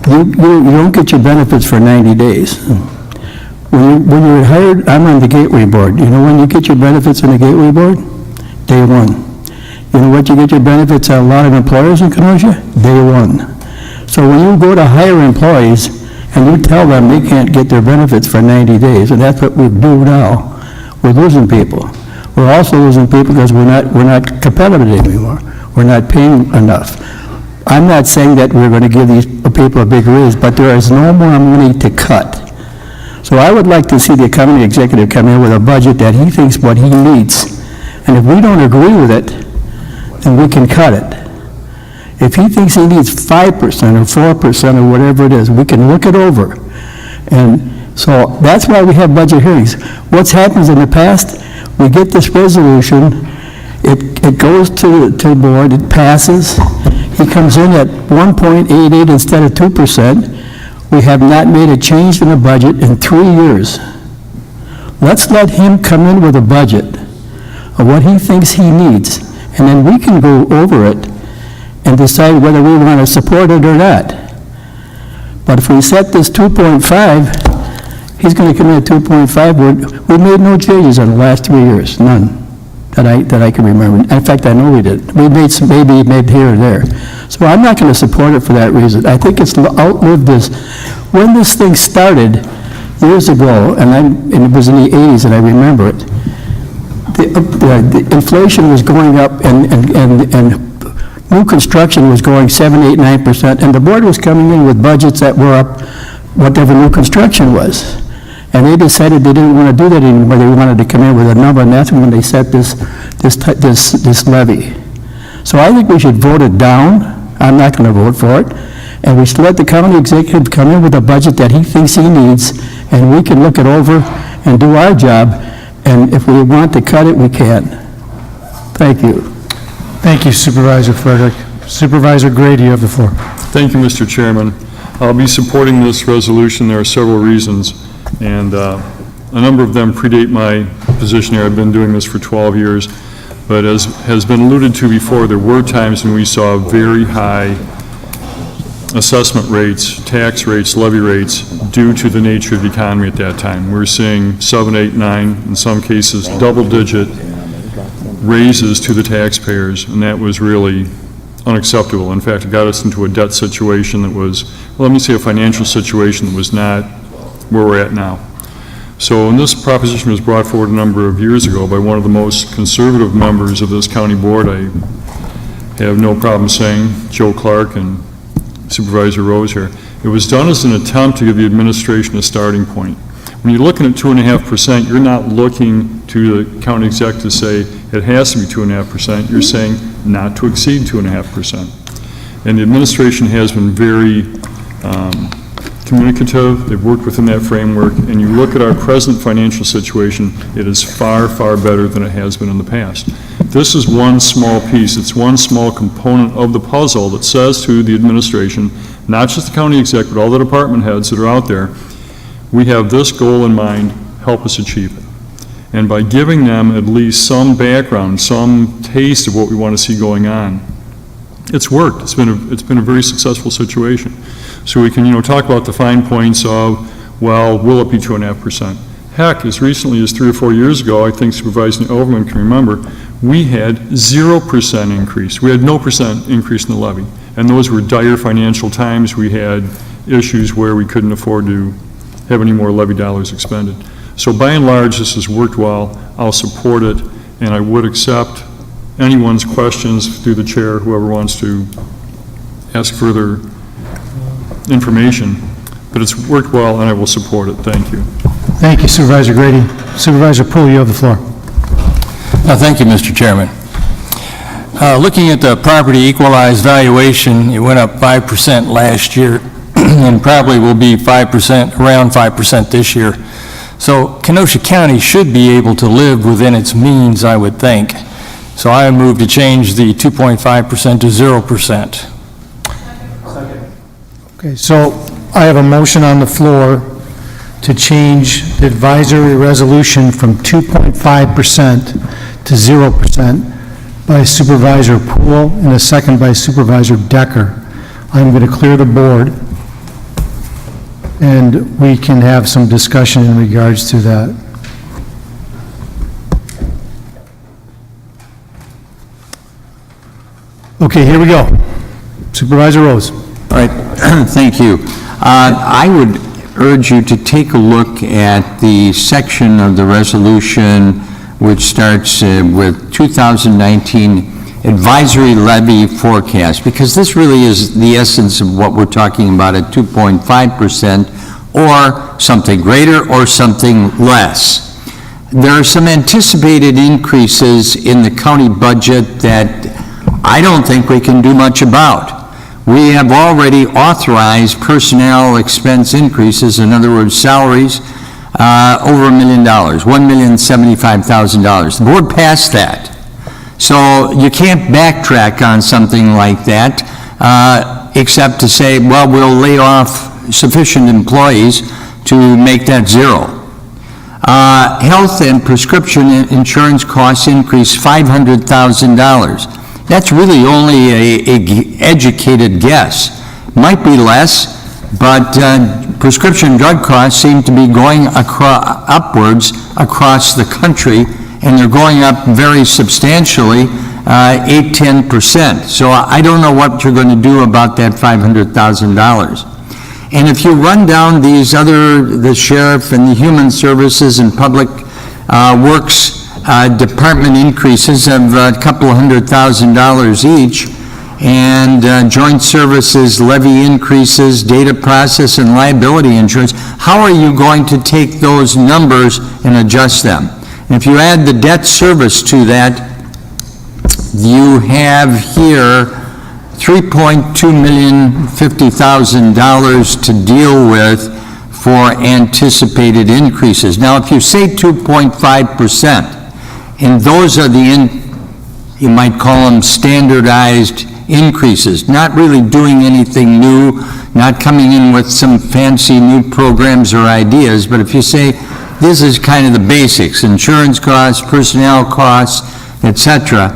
you don't get your benefits for 90 days. When you're hired, I'm on the Gateway Board. You know when you get your benefits on the Gateway Board? Day one. You know what you get your benefits at a lot of employers in Kenosha? Day one. So when you go to hire employees and you tell them they can't get their benefits for 90 days, and that's what we do now, we're losing people. We're also losing people because we're not competitive anymore. We're not paying enough. I'm not saying that we're going to give these people a big raise, but there is no more money to cut. So I would like to see the county executive come in with a budget that he thinks what he needs. And if we don't agree with it, then we can cut it. If he thinks he needs 5% or 4% or whatever it is, we can look it over. And so that's why we have budget hearings. What's happened in the past, we get this resolution, it goes to the board, it passes, he comes in at 1.88 instead of 2%. We have not made a change in the budget in 3 years. Let's let him come in with a budget of what he thinks he needs, and then we can go over it and decide whether we want to support it or not. But if we set this 2.5, he's going to come in at 2.5. We made no changes in the last 3 years, none that I can remember. In fact, I know we did. We made some, maybe here or there. So I'm not going to support it for that reason. I think it's outlived this. When this thing started years ago, and it was in the 80s, and I remember it, the inflation was going up, and new construction was going 7, 8, 9%, and the board was coming in with budgets that were up whatever new construction was. And they decided they didn't want to do that anymore. They wanted to come in with a number, and that's when they set this levy. So I think we should vote it down. I'm not going to vote for it. And we should let the county executive come in with a budget that he thinks he needs, and we can look it over and do our job. And if we want to cut it, we can. Thank you. Thank you, Supervisor Frederick. Supervisor Gray, you have the floor. Thank you, Mr. Chairman. I'll be supporting this resolution. There are several reasons, and a number of them predate my position here. I've been doing this for 12 years, but as has been alluded to before, there were times when we saw very high assessment rates, tax rates, levy rates, due to the nature of the economy at that time. We were seeing 7, 8, 9, in some cases, double-digit raises to the taxpayers, and that was really unacceptable. In fact, it got us into a debt situation that was, well, let me say a financial situation that was not where we're at now. So when this proposition was brought forward a number of years ago by one of the most conservative members of this county board, I have no problem saying, Joe Clerk and Supervisor Rose here, it was done as an attempt to give the administration a starting point. When you're looking at 2.5%, you're not looking to the county exec to say it has to be 2.5%. You're saying not to exceed 2.5%. And the administration has been very communicative. They've worked within that framework. And you look at our present financial situation, it is far, far better than it has been in the past. This is one small piece. It's one small component of the puzzle that says to the administration, not just the county exec, but all the department heads that are out there, we have this goal in mind, help us achieve it. And by giving them at least some background, some taste of what we want to see going on, it's worked. It's been a very successful situation. So we can, talk about the fine points of, well, will it be 2.5%? Heck, as recently as 3 or 4 years ago, I think Supervisor Overman can remember, we had 0% increase. We had no percent increase in the levy. And those were dire financial times. We had issues where we couldn't afford to have any more levy dollars expended. So by and large, this has worked well. I'll support it, and I would accept anyone's questions through the chair, whoever wants to ask further information. But it's worked well, and I will support it. Thank you. Thank you, Supervisor Grady. Supervisor Poole, you have the floor. Thank you, Mr. Chairman. Looking at the property equalized valuation, it went up 5% last year and probably will be 5%, around 5% this year. So Kenosha County should be able to live within its means, I would think. So I move to change the 2.5% to 0%. Okay, so I have a motion on the floor to change the advisory resolution from 2.5% to 0% by Supervisor Poole and a second by Supervisor Decker. I'm going to clear the board, and we can have some discussion in regards to that. Okay, here we go. Supervisor Rose. All right, thank you. I would urge you to take a look at the section of the resolution which starts with 2019 advisory levy forecast, because this really is the essence of what we're talking about at 2.5%, or something greater or something less. There are some anticipated increases in the county budget that I don't think we can do much about. We have already authorized personnel expense increases, in other words, salaries, over $1 million, $1,075,000. The board passed that. So you can't backtrack on something like that, except to say, well, we'll lay off sufficient employees to make that zero. Health and prescription insurance costs increased $500,000. That's really only a educated guess. Might be less, but prescription drug costs seem to be going upwards across the country, and they're going up very substantially, 8-10%. So I don't know what you're going to do about that $500,000. And if you run down these the sheriff and the human services and public works department increases of a couple $100,000 each, and joint services levy increases, data process and liability insurance, how are you going to take those numbers and adjust them? And if you add the debt service to that, you have here $3,250,000 to deal with for anticipated increases. Now, if you say 2.5%, and those are you might call them standardized increases, not really doing anything new, not coming in with some fancy new programs or ideas, but if you say this is kind of the basics, insurance costs, personnel costs, etc.,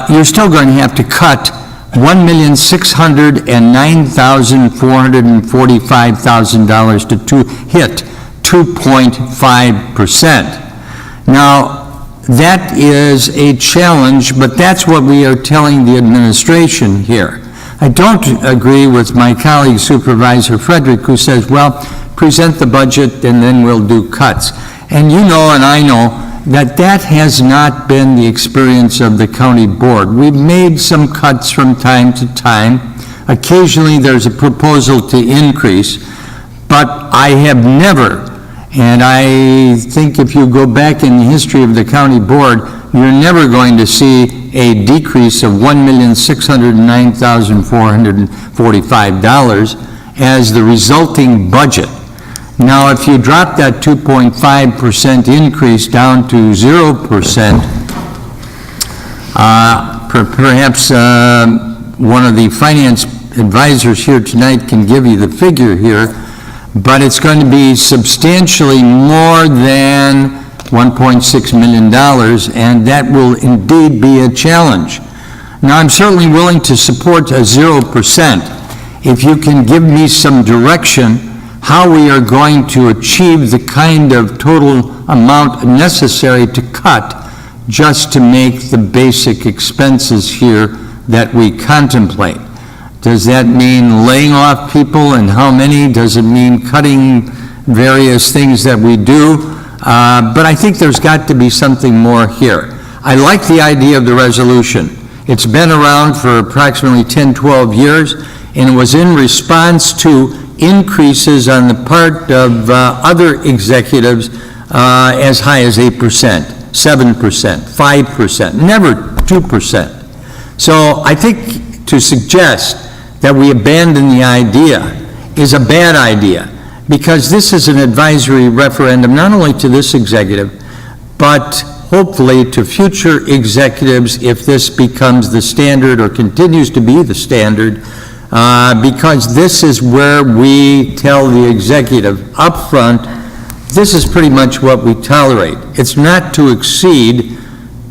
you're still going to have to cut $1,609,445,000 to hit 2.5%. Now, that is a challenge, but that's what we are telling the administration here. I don't agree with my colleague Supervisor Frederick, who says, well, present the budget, and then we'll do cuts. And you know, and I know, that that has not been the experience of the county board. We've made some cuts from time to time. Occasionally, there's a proposal to increase, but I have never, and I think if you go back in the history of the county board, you're never going to see a decrease of $1,609,445 as the resulting budget. Now, if you drop that 2.5% increase down to 0%, perhaps one of the finance advisors here tonight can give you the figure here, but it's going to be substantially more than $1.6 million, and that will indeed be a challenge. Now, I'm certainly willing to support a 0%. If you can give me some direction how we are going to achieve the kind of total amount necessary to cut just to make the basic expenses here that we contemplate. Does that mean laying off people, and how many? Does it mean cutting various things that we do? But I think there's got to be something more here. I like the idea of the resolution. It's been around for approximately 10, 12 years, and it was in response to increases on the part of other executives as high as 8%, 7%, 5%, never 2%. So I think to suggest that we abandon the idea is a bad idea, because this is an advisory referendum not only to this executive, but hopefully to future executives if this becomes the standard or continues to be the standard, because this is where we tell the executive up front, this is pretty much what we tolerate. It's not to exceed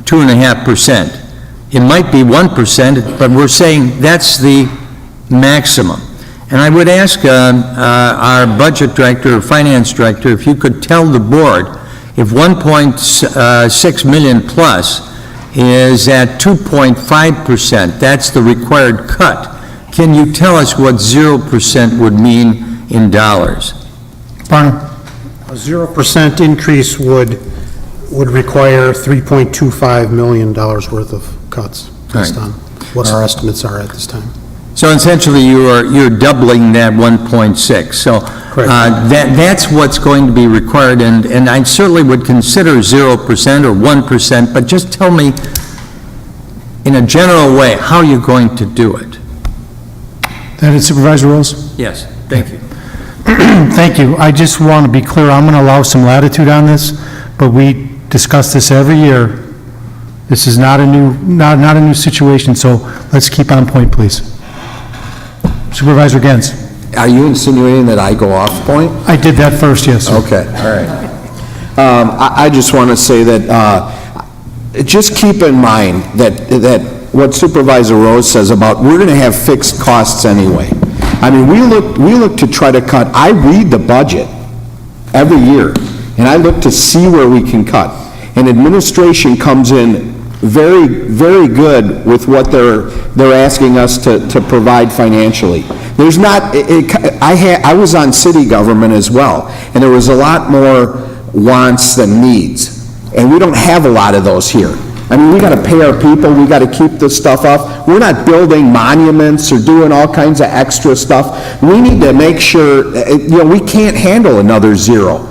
2.5%. It might be 1%, but we're saying that's the maximum. And I would ask our budget director or finance director if you could tell the board if 1.6 million plus is at 2.5%, that's the required cut. Can you tell us what 0% would mean in dollars? Barnum? A 0% increase would require $3.25 million worth of cuts, based on what our estimates are at this time. So essentially, you're doubling that 1.6. So that's what's going to be required, and I certainly would consider 0% or 1%, but just tell me in a general way how you're going to do it. That is Supervisor Rose? Yes, thank you. Thank you. I just want to be clear, I'm going to allow some latitude on this, but we discuss this every year. This is not a new situation, so let's keep on point, please. Supervisor Gens. Are you insinuating that I go off point? I did that first, yes, sir. Okay, all right. I just want to say that, just keep in mind that what Supervisor Rose says about we're going to have fixed costs anyway. I mean, we look to try to cut. I read the budget every year, and I look to see where we can cut. And administration comes in very, very good with what they're asking us to provide financially. There's not, I was on city government as well, and there was a lot more wants than needs. And we don't have a lot of those here. I mean, we got to pay our people, we got to keep this stuff up. We're not building monuments or doing all kinds of extra stuff. We need to make sure, we can't handle another 0.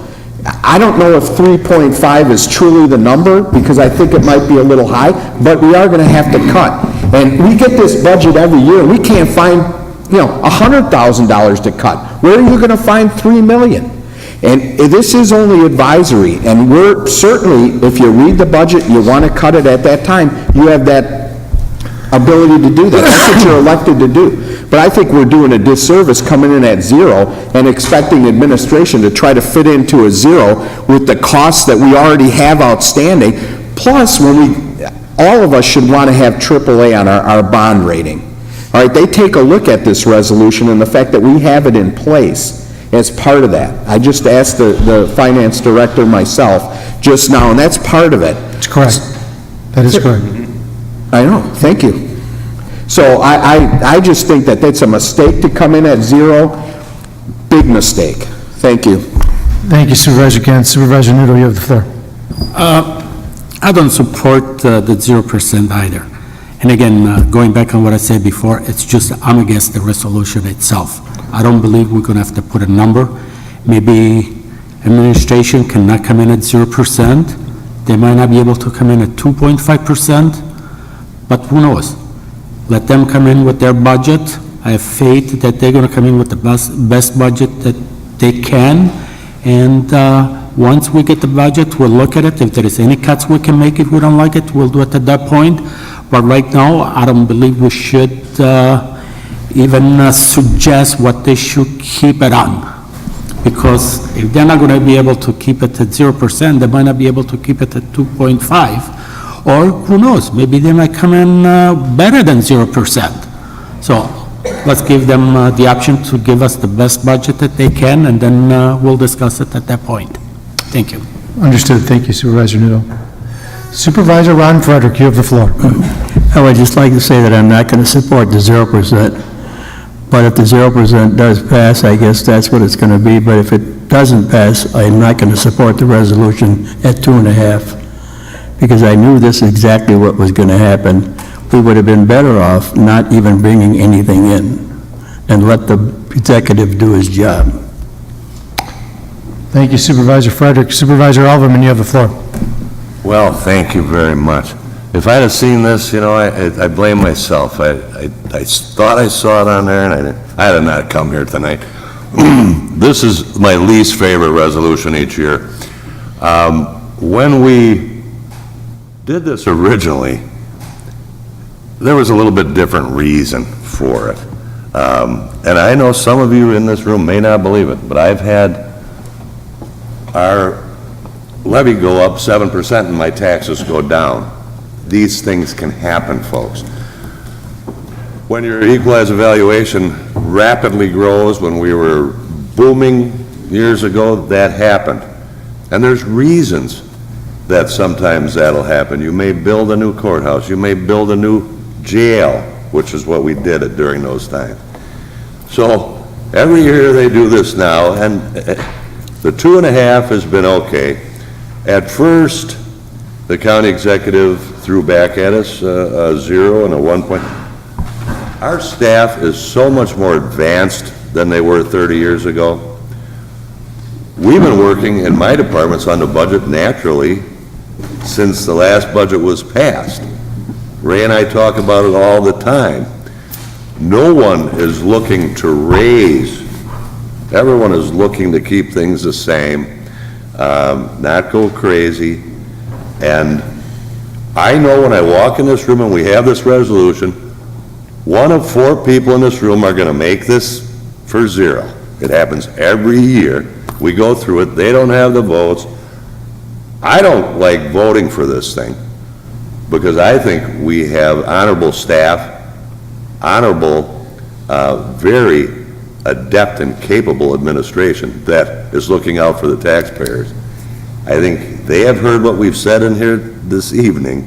I don't know if 3.5 is truly the number, because I think it might be a little high, but we are going to have to cut. And we get this budget every year, and we can't find, $100,000 to cut. Where are you going to find $3 million? And this is only advisory, and we're certainly, if you read the budget, you want to cut it at that time, you have that ability to do that. That's what you're elected to do. But I think we're doing a disservice coming in at 0 and expecting administration to try to fit into a 0 with the costs that we already have outstanding. Plus, all of us should want to have AAA on our bond rating. All right, they take a look at this resolution and the fact that we have it in place as part of that. I just asked the finance director myself just now, and that's part of it. That's correct. That is correct. I know, thank you. So I just think that that's a mistake to come in at 0, big mistake. Thank you. Thank you, Supervisor Kent. Supervisor Nudo, you have the floor. I don't support the 0% either. And again, going back on what I said before, it's just, I'm against the resolution itself. I don't believe we're going to have to put a number. Maybe administration cannot come in at 0%. They might not be able to come in at 2.5%, but who knows? Let them come in with their budget. I have faith that they're going to come in with the best budget that they can. And once we get the budget, we'll look at it. If there is any cuts we can make, if we don't like it, we'll do it at that point. But right now, I don't believe we should even suggest what they should keep it on. Because if they're not going to be able to keep it at 0%, they might not be able to keep it at 2.5. Or who knows, maybe they might come in better than 0%. So let's give them the option to give us the best budget that they can, and then we'll discuss it at that point. Thank you. Understood. Thank you, Supervisor Nudo. Supervisor Ron Frederick, you have the floor. I would just like to say that I'm not going to support the 0%. But if the 0% does pass, I guess that's what it's going to be. But if it doesn't pass, I'm not going to support the resolution at 2.5, because I knew this is exactly what was going to happen. We would have been better off not even bringing anything in and let the executive do his job. Thank you, Supervisor Frederick. Supervisor Alverman, you have the floor. Well, thank you very much. If I'd have seen this, you know, I blame myself. I thought I saw it on there, and I did not come here tonight. This is my least favorite resolution each year. When we did this originally, there was a little bit different reason for it. And I know some of you in this room may not believe it, but I've had our levy go up 7% and my taxes go down. These things can happen, folks. When your equalized evaluation rapidly grows, when we were booming years ago, that happened. And there's reasons that sometimes that'll happen. You may build a new courthouse, you may build a new jail, which is what we did during those times. So every year they do this now, and the 2.5 has been okay. At first, the county executive threw back at us a 0 and a 1 point. Our staff is so much more advanced than they were 30 years ago. We've been working in my departments on the budget naturally since the last budget was passed. Ray and I talk about it all the time. No one is looking to raise. Everyone is looking to keep things the same, not go crazy. And I know when I walk in this room and we have this resolution, 1 of 4 people in this room are going to make this for 0. It happens every year. We go through it. They don't have the votes. I don't like voting for this thing because I think we have honorable staff, honorable, very adept and capable administration that is looking out for the taxpayers. I think they have heard what we've said in here this evening.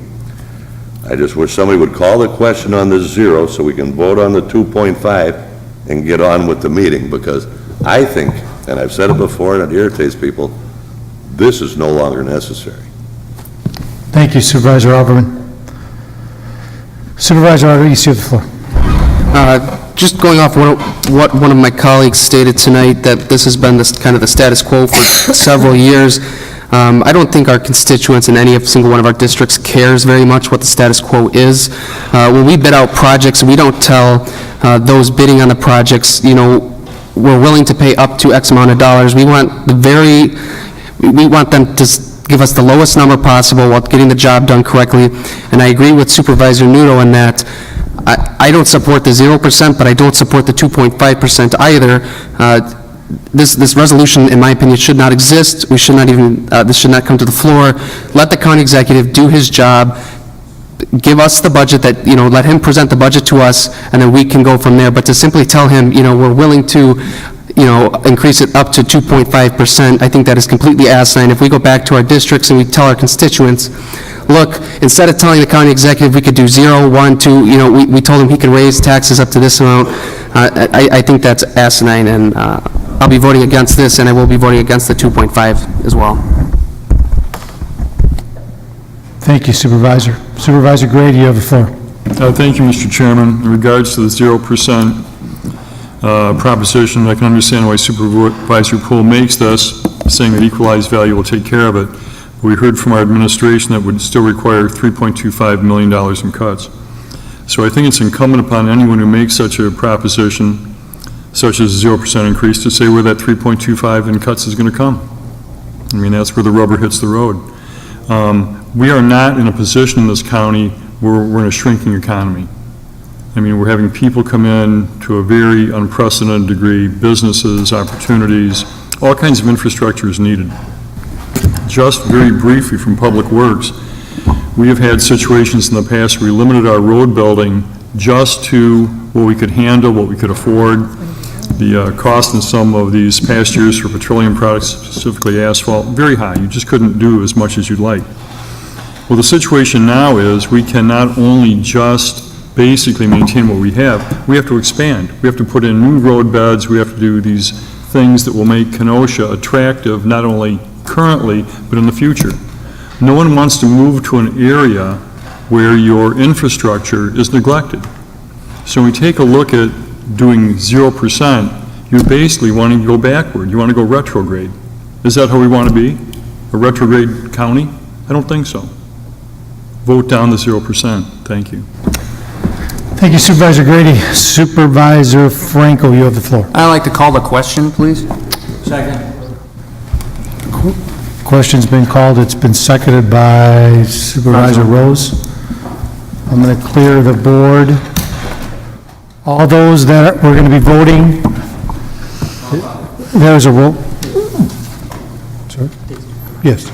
I just wish somebody would call the question on the 0 so we can vote on the 2.5 and get on with the meeting, because I think, and I've said it before and it irritates people, this is no longer necessary. Thank you, Supervisor Alverman. Supervisor Rodriguez, you have the floor. Just going off what one of my colleagues stated tonight, that this has been kind of the status quo for several years. I don't think our constituents in any single one of our districts cares very much what the status quo is. When we bid out projects, we don't tell those bidding on the projects, you know, we're willing to pay up to X amount of dollars. We want them to give us the lowest number possible while getting the job done correctly. And I agree with Supervisor Nudo in that I don't support the 0%, but I don't support the 2.5% either. This resolution, in my opinion, should not exist. We should not even, this should not come to the floor. Let the county executive do his job, give us the budget that, you know, let him present the budget to us, and then we can go from there. But to simply tell him, you know, we're willing to, you know, increase it up to 2.5%, I think that is completely asinine. If we go back to our districts and we tell our constituents, look, instead of telling the county executive we could do 0, 1, 2, you know, we told him he could raise taxes up to this amount, I think that's asinine, and I'll be voting against this, and I will be voting against the 2.5 as well. Thank you, Supervisor. Supervisor Grady, you have the floor. Thank you, Mr. Chairman. In regards to the 0% proposition, I can understand why Supervisor Poole makes this, saying that equalized value will take care of it. We heard from our administration that would still require $3.25 million in cuts. So I think it's incumbent upon anyone who makes such a proposition, such as a 0% increase, to say where that 3.25 in cuts is going to come. I mean, that's where the rubber hits the road. We are not in a position in this county where we're in a shrinking economy. I mean, we're having people come in to a very unprecedented degree, businesses, opportunities, all kinds of infrastructure is needed. Just very briefly from Public Works, we have had situations in the past where we limited our road building just to what we could handle, what we could afford. The cost in some of these past years for petroleum products, specifically asphalt, very high. You just couldn't do as much as you'd like. Well, the situation now is we can not only just basically maintain what we have to expand. We have to put in new road beds. We have to do these things that will make Kenosha attractive, not only currently, but in the future. No one wants to move to an area where your infrastructure is neglected. So when we take a look at doing 0%, you basically want to go backward. You want to go retrograde. Is that how we want to be? A retrograde county? I don't think so. Vote down the 0%. Thank you. Thank you, Supervisor Grady. Supervisor Franco, you have the floor. I'd like to call the question, please. Question's been called. It's been seconded by Supervisor Rose. I'm going to clear the board. All those that we're going to be voting, there's a roll. Sorry? Yes.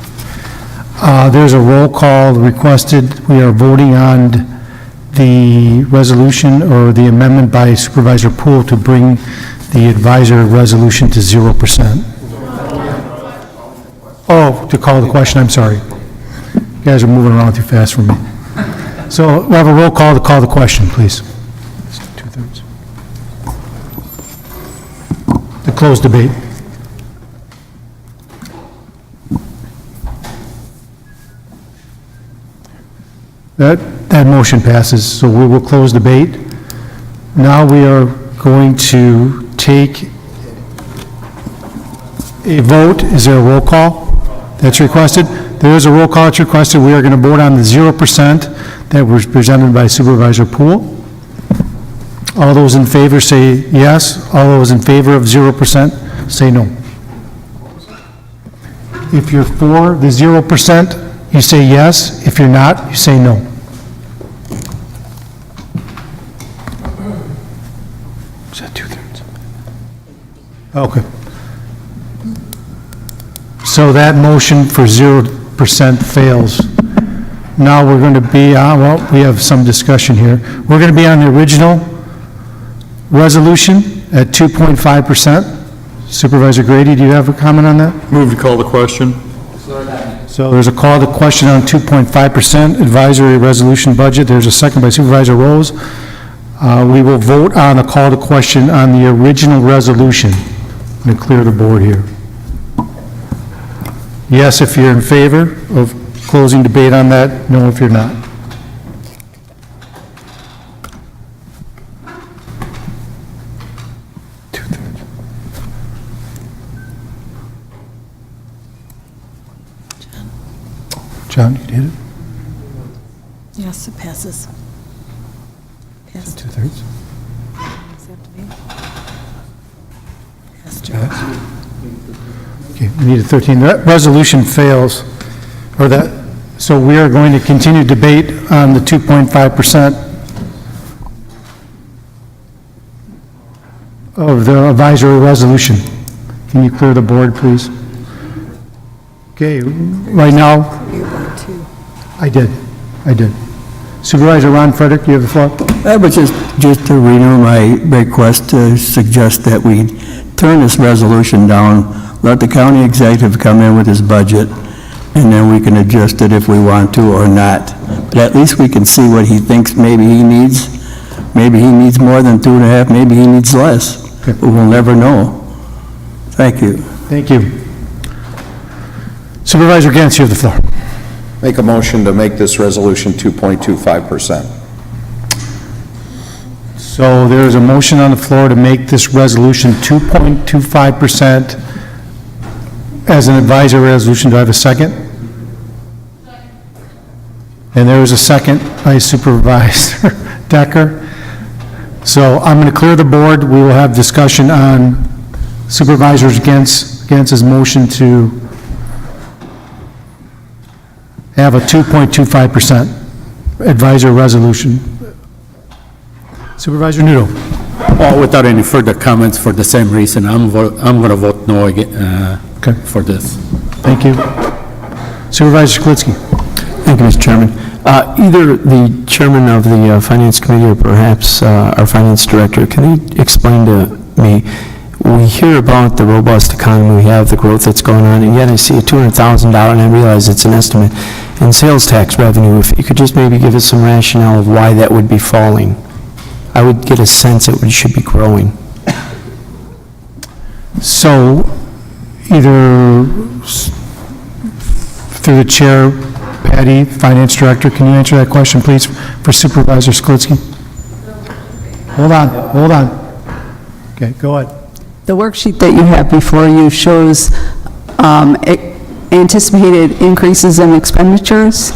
There's a roll call requested. We are voting on the resolution or the amendment by Supervisor Poole to bring the advisory resolution to 0%. Oh, to call the question, I'm sorry. You guys are moving around too fast for me. So we'll have a roll call to call the question, please. Two-thirds. To close debate. That motion passes, so we will close debate. Now we are going to take a vote. Is there a roll call that's requested? There is a roll call that's requested. We are going to vote on the 0% that was presented by Supervisor Poole. All those in favor say yes. All those in favor of 0% say no. If you're for the 0%, you say yes. If you're not, you say no. Is that two-thirds? Okay. So that motion for 0% fails. Now we're going to be on, well, we have some discussion here. We're going to be on the original resolution at 2.5%. Supervisor Grady, do you have a comment on that? Move to call the question. So there's a call to question on 2.5% advisory resolution budget. There's a second by Supervisor Rose. We will vote on a call to question on the original resolution. I'm going to clear the board here. Yes, if you're in favor of closing debate on that. No, if you're not. John, you did it? Yes, it passes. Passed. Two-thirds? Okay, we need a 13. That resolution fails, or that, so we are going to continue debate on the 2.5% of the advisory resolution. Can you clear the board, please? Okay, right now, I did. Supervisor Ron Frederick, you have the floor. I would just to renew my request to suggest that we turn this resolution down, let the county executive come in with his budget, and then we can adjust it if we want to or not. But at least we can see what he thinks maybe he needs. Maybe he needs more than 2.5, maybe he needs less. But we'll never know. Thank you. Thank you. Supervisor Gantz, you have the floor. Make a motion to make this resolution 2.25%. So there is a motion on the floor to make this resolution 2.25% as an advisory resolution. Do I have a second? And there is a second by Supervisor Decker. So I'm going to clear the board. We will have discussion on Supervisor Gantz's motion to have a 2.25% advisory resolution. Supervisor Nudo. Without any further comments, for the same reason, I'm going to vote no for this. Thank you. Supervisor Sklitzky. Thank you, Mr. Chairman. Either the chairman of the Finance Committee or perhaps our Finance Director, can you explain to me, we hear about the robust economy we have, the growth that's going on, and yet I see a $200,000, and I realize it's an estimate, in sales tax revenue. If you could just maybe give us some rationale of why that would be falling. I would get a sense it should be growing. So, either through the chair, Patty, Finance Director, can you answer that question, please, for Supervisor Sklitzky? Hold on. Okay, go ahead. The worksheet that you have before you shows anticipated increases in expenditures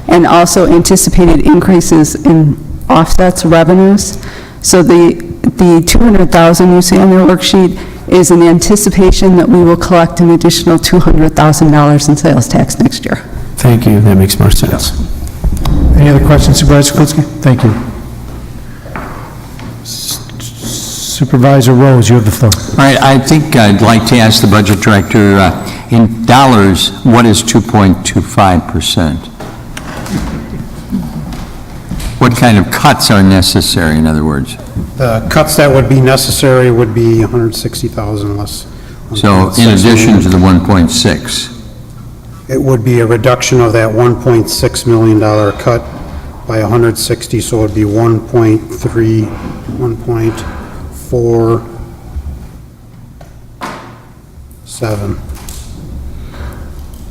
and also anticipated increases in offsets revenues. So the $200,000 you see on the worksheet is an anticipation that we will collect an additional $200,000 in sales tax next year. Thank you, that makes more sense. Any other questions, Supervisor Sklitzky? Thank you. Supervisor Rose, you have the floor. All right, I think I'd like to ask the Budget Director, in dollars, what is 2.25%? What kind of cuts are necessary, in other words? The cuts that would be necessary would be $160,000 less. So in addition to the 1.6? It would be a reduction of that $1.6 million cut by 160, so it would be 1.47.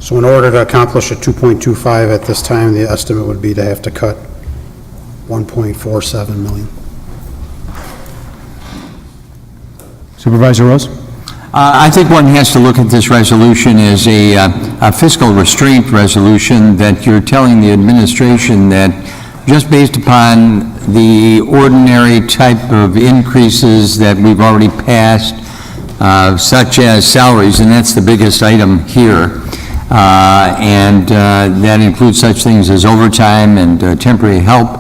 So in order to accomplish a 2.25 at this time, the estimate would be to have to cut 1.47 million. Supervisor Rose? I think one has to look at this resolution as a fiscal restraint resolution, that you're telling the administration that just based upon the ordinary type of increases that we've already passed, such as salaries, and that's the biggest item here, and that includes such things as overtime and temporary help,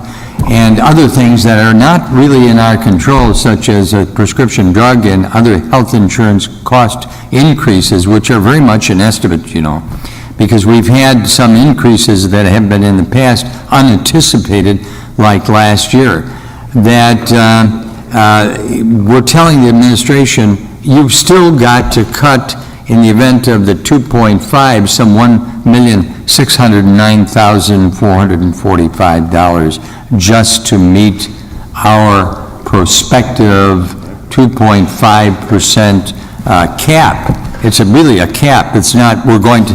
and other things that are not really in our control, such as prescription drug and other health insurance cost increases, which are very much an estimate, you know, because we've had some increases that have been in the past unanticipated, like last year, that we're telling the administration, you've still got to cut, in the event of the 2.5, some $1,609,445 just to meet our prospective 2.5% cap. It's really a cap. It's not, we won't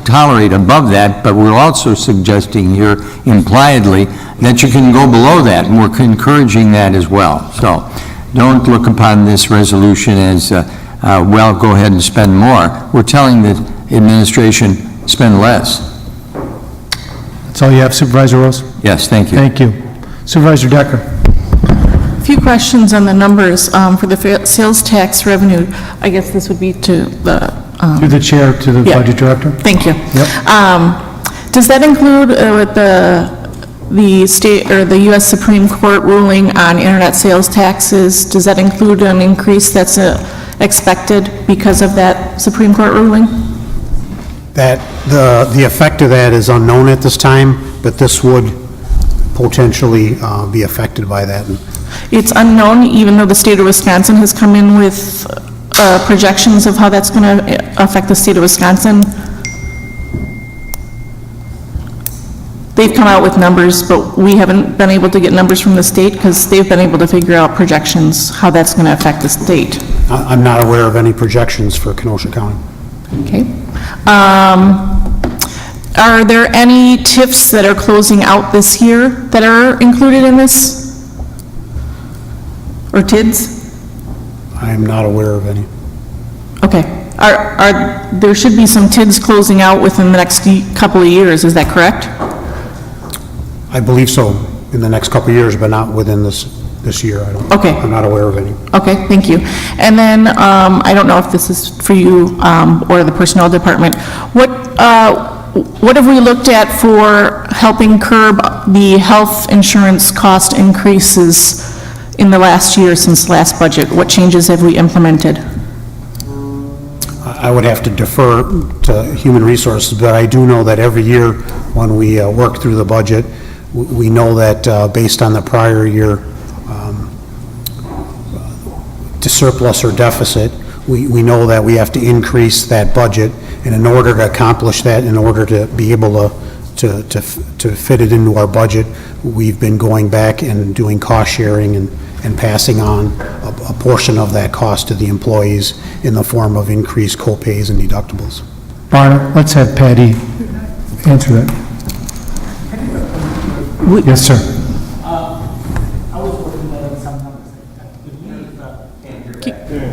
tolerate above that, but we're also suggesting here impliedly that you can go below that, and we're encouraging that as well. So don't look upon this resolution as, well, go ahead and spend more. We're telling the administration, spend less. That's all you have, Supervisor Rose? Yes, thank you. Thank you. Supervisor Decker? A few questions on the numbers for the sales tax revenue. I guess this would be to the... To the chair, to the Budget Director? Thank you. Yep. Does that include the state or the U.S. Supreme Court ruling on internet sales taxes? Does that include an increase that's expected because of that Supreme Court ruling? That, the effect of that is unknown at this time, but this would potentially be affected by that. It's unknown, even though the state of Wisconsin has come in with projections of how that's going to affect the state of Wisconsin. they've come out with numbers, but we haven't been able to get numbers from the state because they've been able to figure out projections, how that's going to affect the state. I'm not aware of any projections for Kenosha County. Okay. Are there any TIFs that are closing out this year that are included in this? Or TIDs? I am not aware of any. Okay. There should be some TIDs closing out within the next couple of years, is that correct? I believe so, in the next couple of years, but not within this year. Okay. I'm not aware of any. Okay, thank you. And then, I don't know if this is for you or the personnel department. What have we looked at for helping curb the health insurance cost increases in the last year since last budget? What changes have we implemented? I would have to defer to Human Resources, but I do know that every year when we work through the budget, we know that based on the prior year to surplus or deficit, we know that we have to increase that budget, and in order to accomplish that, in order to be able to fit it into our budget, we've been going back and doing cost sharing and passing on a portion of that cost to the employees in the form of increased co-pays and deductibles. Barnett, let's have Patty answer that. Yes, sir.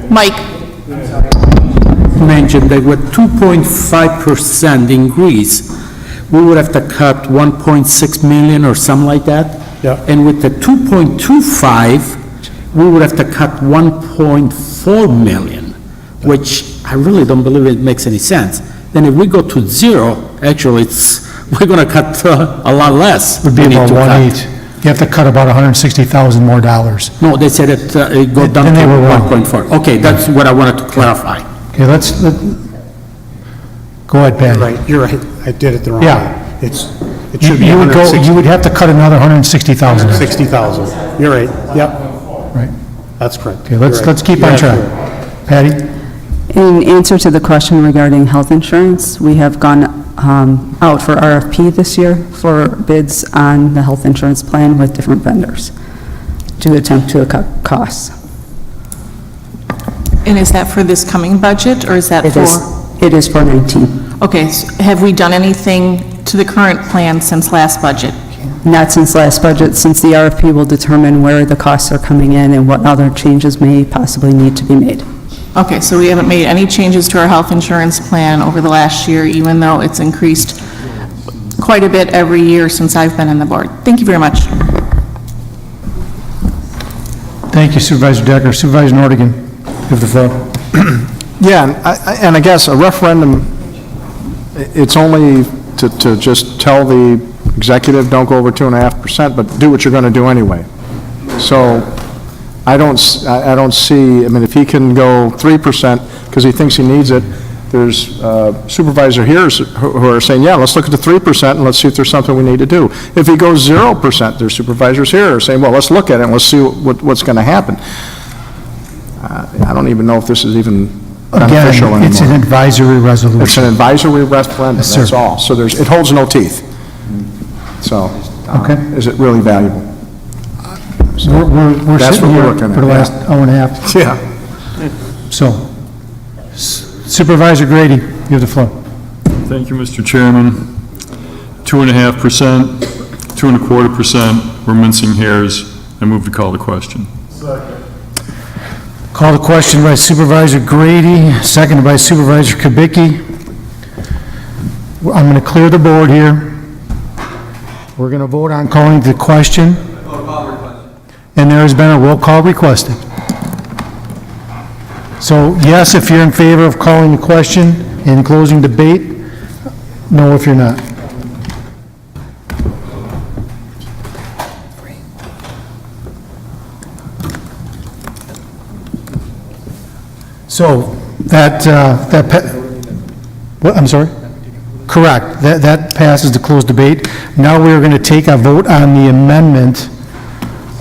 Mike? Mentioned that with 2.5% increase, we would have to cut 1.6 million or something like that. Yeah. And with the 2.25, we would have to cut 1.4 million, which I really don't believe it makes any sense. Then if we go to zero, actually, we're going to cut a lot less. Would be we need about to cut. 1/8. You have to cut about $160,000 more dollars. No, they said it go down Then to they were wrong. 1.4. Okay, that's what I wanted to clarify. Okay, go ahead, Patty. You're right, I did it the wrong way. Yeah. It should be You would have to cut another $160,000. 60,000. You're right, yep. Right. That's correct. Okay, let's keep on track. Patty? In answer to the question regarding health insurance, we have gone out for RFP this year for bids on the health insurance plan with different vendors to attempt to cut costs. And is that for this coming budget, or is that It is for 19. Okay, so have we done anything to the current plan since last budget? Not since last budget, since the RFP will determine where the costs are coming in and what other changes may possibly need to be made. Okay, so we haven't made any changes to our health insurance plan over the last year, even though it's increased quite a bit every year since I've been on the board. Thank you very much. Thank you, Supervisor Decker. Supervisor Nordigan, you have the floor. Yeah, and I guess a referendum, it's only to just tell the executive, don't go over 2.5%, but do what you're going to do anyway. So I don't see, I mean, if he can go 3% because he thinks he needs it, there's supervisor here who are saying, yeah, let's look at the 3% and let's see if there's something we need to do. If he goes 0%, there's supervisors here who are saying, well, let's look at it and let's see what's going to happen. I don't even know if this is even beneficial anymore. Again, it's an advisory resolution. It's an advisory referendum, Yes, that's sir. all. So it holds no teeth. So, Okay. Is it really valuable? We're That's sitting what we're here looking for the at, last hour and a half. Yeah. So, Supervisor Grady, you have the floor. Thank you, Mr. Chairman. 2.5%, 2.25%, we're mincing hairs. I move to call the question. Call the question by Supervisor Grady, seconded by Supervisor Kubicki. I'm going to clear the board here. We're going to vote on calling the question. And there has been a roll call requested. So yes, if you're in favor of calling the question and closing debate, no if you're not. So what, I'm sorry? Correct. That passes to close debate. Now we're going to take a vote on the amendment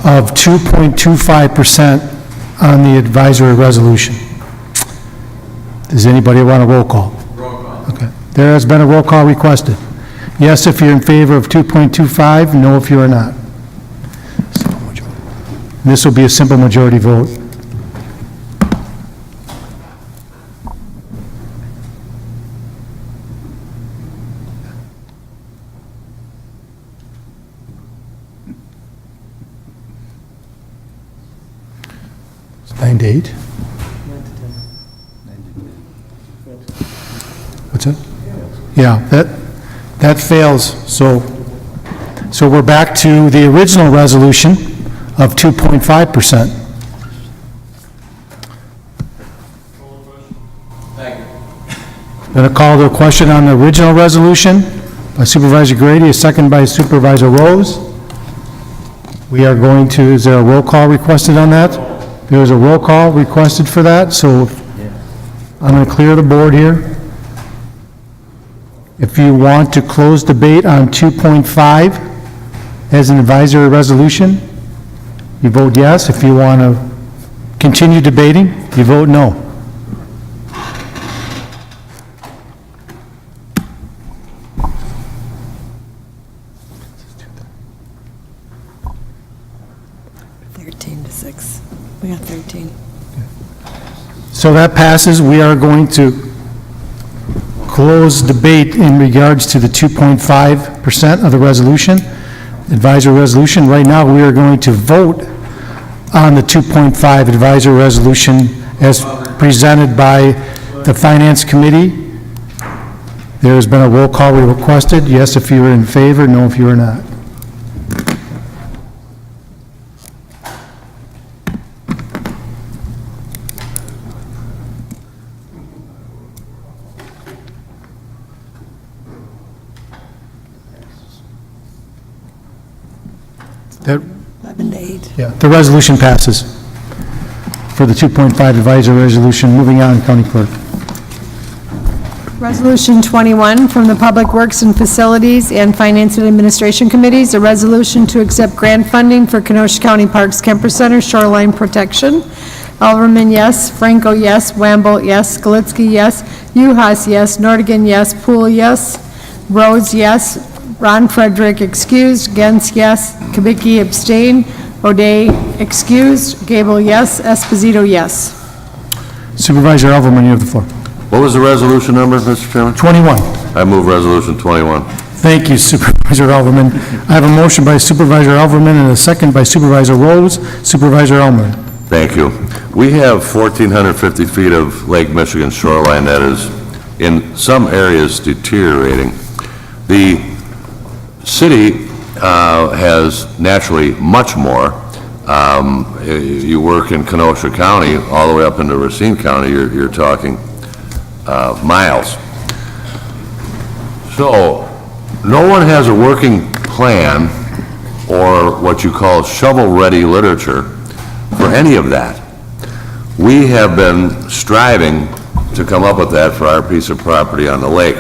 of 2.25% on the advisory resolution. Does anybody want a roll call? Roll call. Okay. There has been a roll call requested. Yes if you're in favor of 2.25, no if you are not. This will be a simple majority vote. It's 9 to 8. What's that? Yeah, that fails. So we're back to the original resolution of 2.5%. Going to call the question on the original resolution by Supervisor Grady, a second by Supervisor Rose. We are going to, is there a roll call requested on that? There is a roll call requested for that, so I'm going to clear the board here. If you want to close debate on 2.5 as an advisory resolution, you vote yes. If you want to continue debating, you vote no. We got 13. So that passes. We are going to close debate in regards to the 2.5% of the resolution, advisory resolution. Right now, we are going to vote on the 2.5 advisory resolution as presented by the Finance Committee. There has been a roll call requested. Yes if you are in favor, no if you are not. That, 11 to 8. yeah, the resolution passes for the 2.5 advisory resolution. Moving on, County Clerk. Resolution 21 from the Public Works and Facilities and Finance and Administration Committees, a resolution to accept grant funding for Kenosha County Parks Kemper Center shoreline protection. Alderman, yes. Franco, yes. Wamble, yes. Galitsky, yes. Uhas, yes. Nordigan, yes. Poole, yes. Rhodes, yes. Ron Frederick, excused. Gens, yes. Kubicki, abstain. O'Day, excused. Gable, yes. Esposito, yes. Supervisor Elverman, you have the floor. What was the resolution number, Mr. Chairman? 21. I move resolution 21. Thank you, Supervisor Elverman. I have a motion by Supervisor Elverman and a second by Supervisor Rose. Supervisor Elmer. Thank you. We have 1,450 feet of Lake Michigan shoreline that is in some areas deteriorating. The city has naturally much more. You work in Kenosha County all the way up into Racine County, you're talking miles. So no one has a working plan or what you call shovel-ready literature for any of that. We have been striving to come up with that for our piece of property on the lake.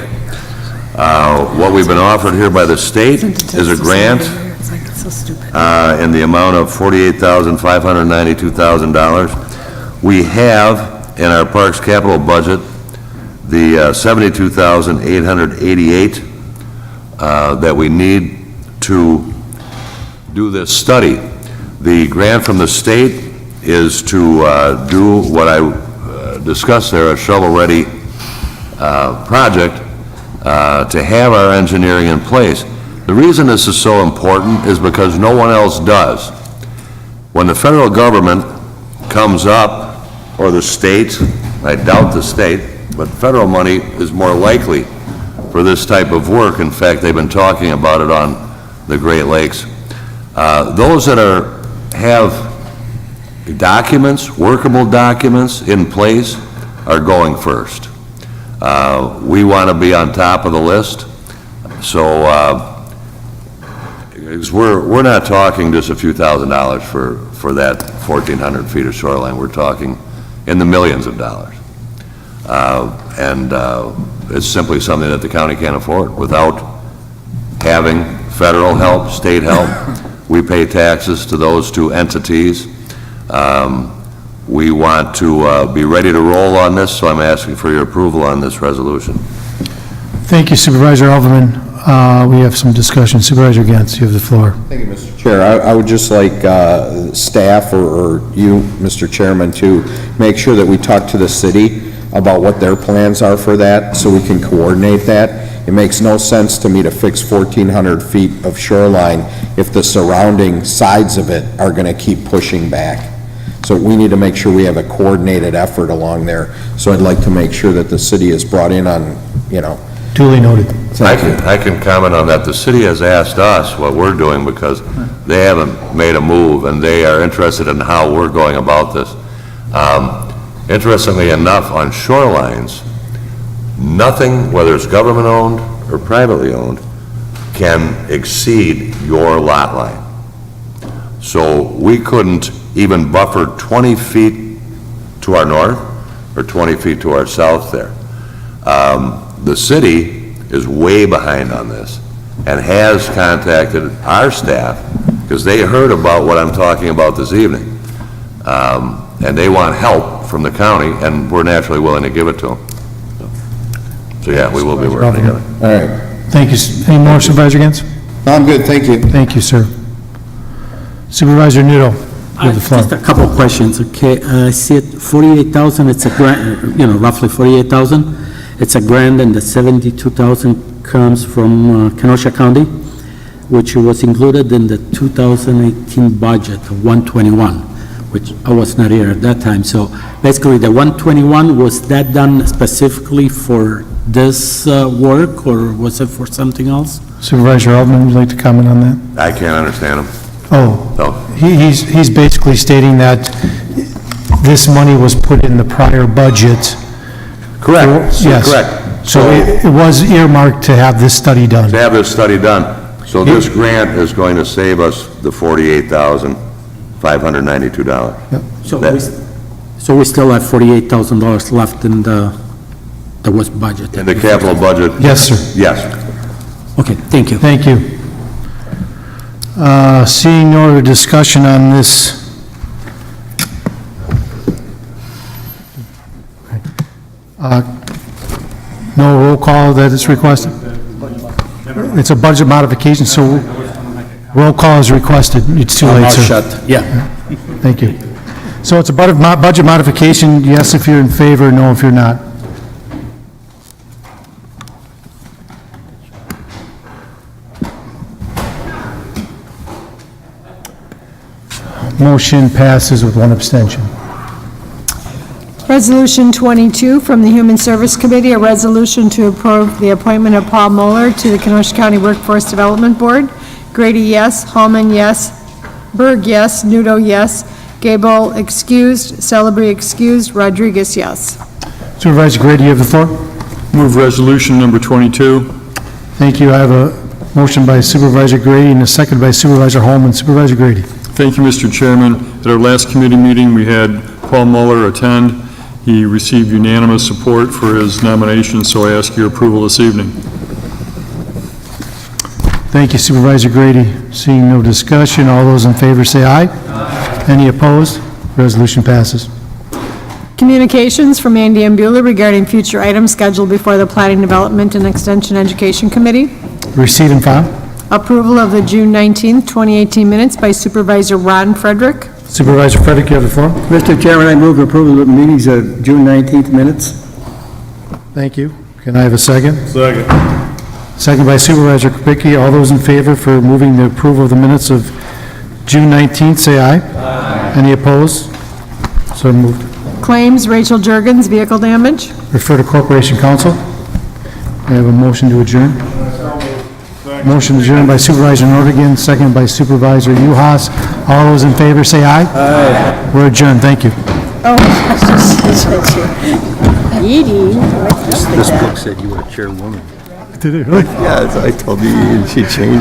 What we've been offered here by the state is a grant in the amount of $48,592,000. We have in our Parks capital budget the $72,888 that we need to do this study. The grant from the state is to do what I discussed there, a shovel-ready project to have our engineering in place. The reason this is so important is because no one else does. When the federal government comes up, or the state, I doubt the state, but federal money is more likely for this type of work. In fact, they've been talking about it on the Great Lakes. Those that have documents, workable documents in place are going first. We want to be on top of the list, so we're not talking just a few $1,000s for that 1,400 feet of shoreline. We're talking in the millions of dollars. And it's simply something that the county can't afford without having federal help, state help. We pay taxes to those two entities. We want to be ready to roll on this, so I'm asking for your approval on this resolution. Thank you, Supervisor Elverman. we have some discussion. Supervisor Gantz, you have the floor. Thank you, Mr. Chair. I would just like staff or you, Mr. Chairman, to make sure that we talk to the city about what their plans are for that, so we can coordinate that. It makes no sense to me to fix 1,400 feet of shoreline if the surrounding sides of it are going to keep pushing back. So we need to make sure we have a coordinated effort along there. So I'd like to make sure that the city is brought in on, you know. Duly noted. I can comment on that. The city has asked us what we're doing because they haven't made a move, and they are interested in how we're going about this. Interestingly enough, on shorelines, nothing, whether it's government-owned or privately owned, can exceed your lot line. So we couldn't even buffer 20 feet to our north or 20 feet to our south there. The city is way behind on this and has contacted our staff because they heard about what I'm talking about this evening. And they want help from the county, and we're naturally willing to give it to them. So yeah, we will be working together. All right. Thank you. Any more, Supervisor Gantz? No, I'm good, thank you. Thank you, sir. Supervisor Nudo, you have the floor. Just a couple of questions, okay? I see it, 48,000, it's a grant, roughly 48,000. It's a grant, and the 72,000 comes from Kenosha County, which was included in the 2018 budget of 121, which I was not here at that time. So basically, the 121, was that done specifically for this work, or was it for something else? Supervisor Altman, would you like to comment on that? I can't understand them. Oh, No. he's basically stating that this money was put in the prior budget. Correct. Yes. Correct. So it was earmarked to have this study done. To have this study done. So this grant is going to save us the $48,592. So we still have $48,000 left in the was budget? In the capital budget? Yes, sir. Yes. Okay, thank you. Thank you. Seeing no other discussion on this, no roll call that is requested? It's a budget modification, so roll call is requested. It's too late, sir. Yeah. Thank you. So it's a budget modification, yes if you're in favor, no if you're not. Motion passes with one abstention. Resolution 22 from the Human Service Committee, a resolution to approve the appointment of Paul Moeller to the Kenosha County Workforce Development Board. Grady, yes. Hallman, yes. Berg, yes. Nudo, yes. Gable, excused. Celebrity, excused. Rodriguez, yes. Supervisor Grady, you have the floor. Move resolution number 22. Thank you. I have a motion by Supervisor Grady and a second by Supervisor Holman. Supervisor Grady. Thank you, Mr. Chairman. At our last committee meeting, we had Paul Mueller attend. He received unanimous support for his nomination, so I ask your approval this evening. Thank you, Supervisor Grady. Seeing no discussion, all those in favor say aye. Aye. Any opposed? Resolution passes. Communications from Andy Ambula regarding future items scheduled before the Planning Development and Extension Education Committee. Receive and file. Approval of the June 19th, 2018 minutes by Supervisor Ron Frederick. Supervisor Frederick, you have the floor. Mr. Chairman, I move approval of the meetings of June 19th minutes. Thank you. Can I have a second? Second. Second by Supervisor Kupicki. All those in favor for moving the approval of the minutes of June 19th, say aye. Aye. Any opposed? So moved. Claims, Rachel Jurgens, vehicle damage. Refer to Corporation Council. I have a motion to adjourn. Motion adjourned by Supervisor Nordigan, second by Supervisor Uhas. All those in favor say aye. Aye. We're adjourned. Thank you. Oh, Edie. This book said you were a chairwoman. Did it really? Yeah, I told you, and she changed.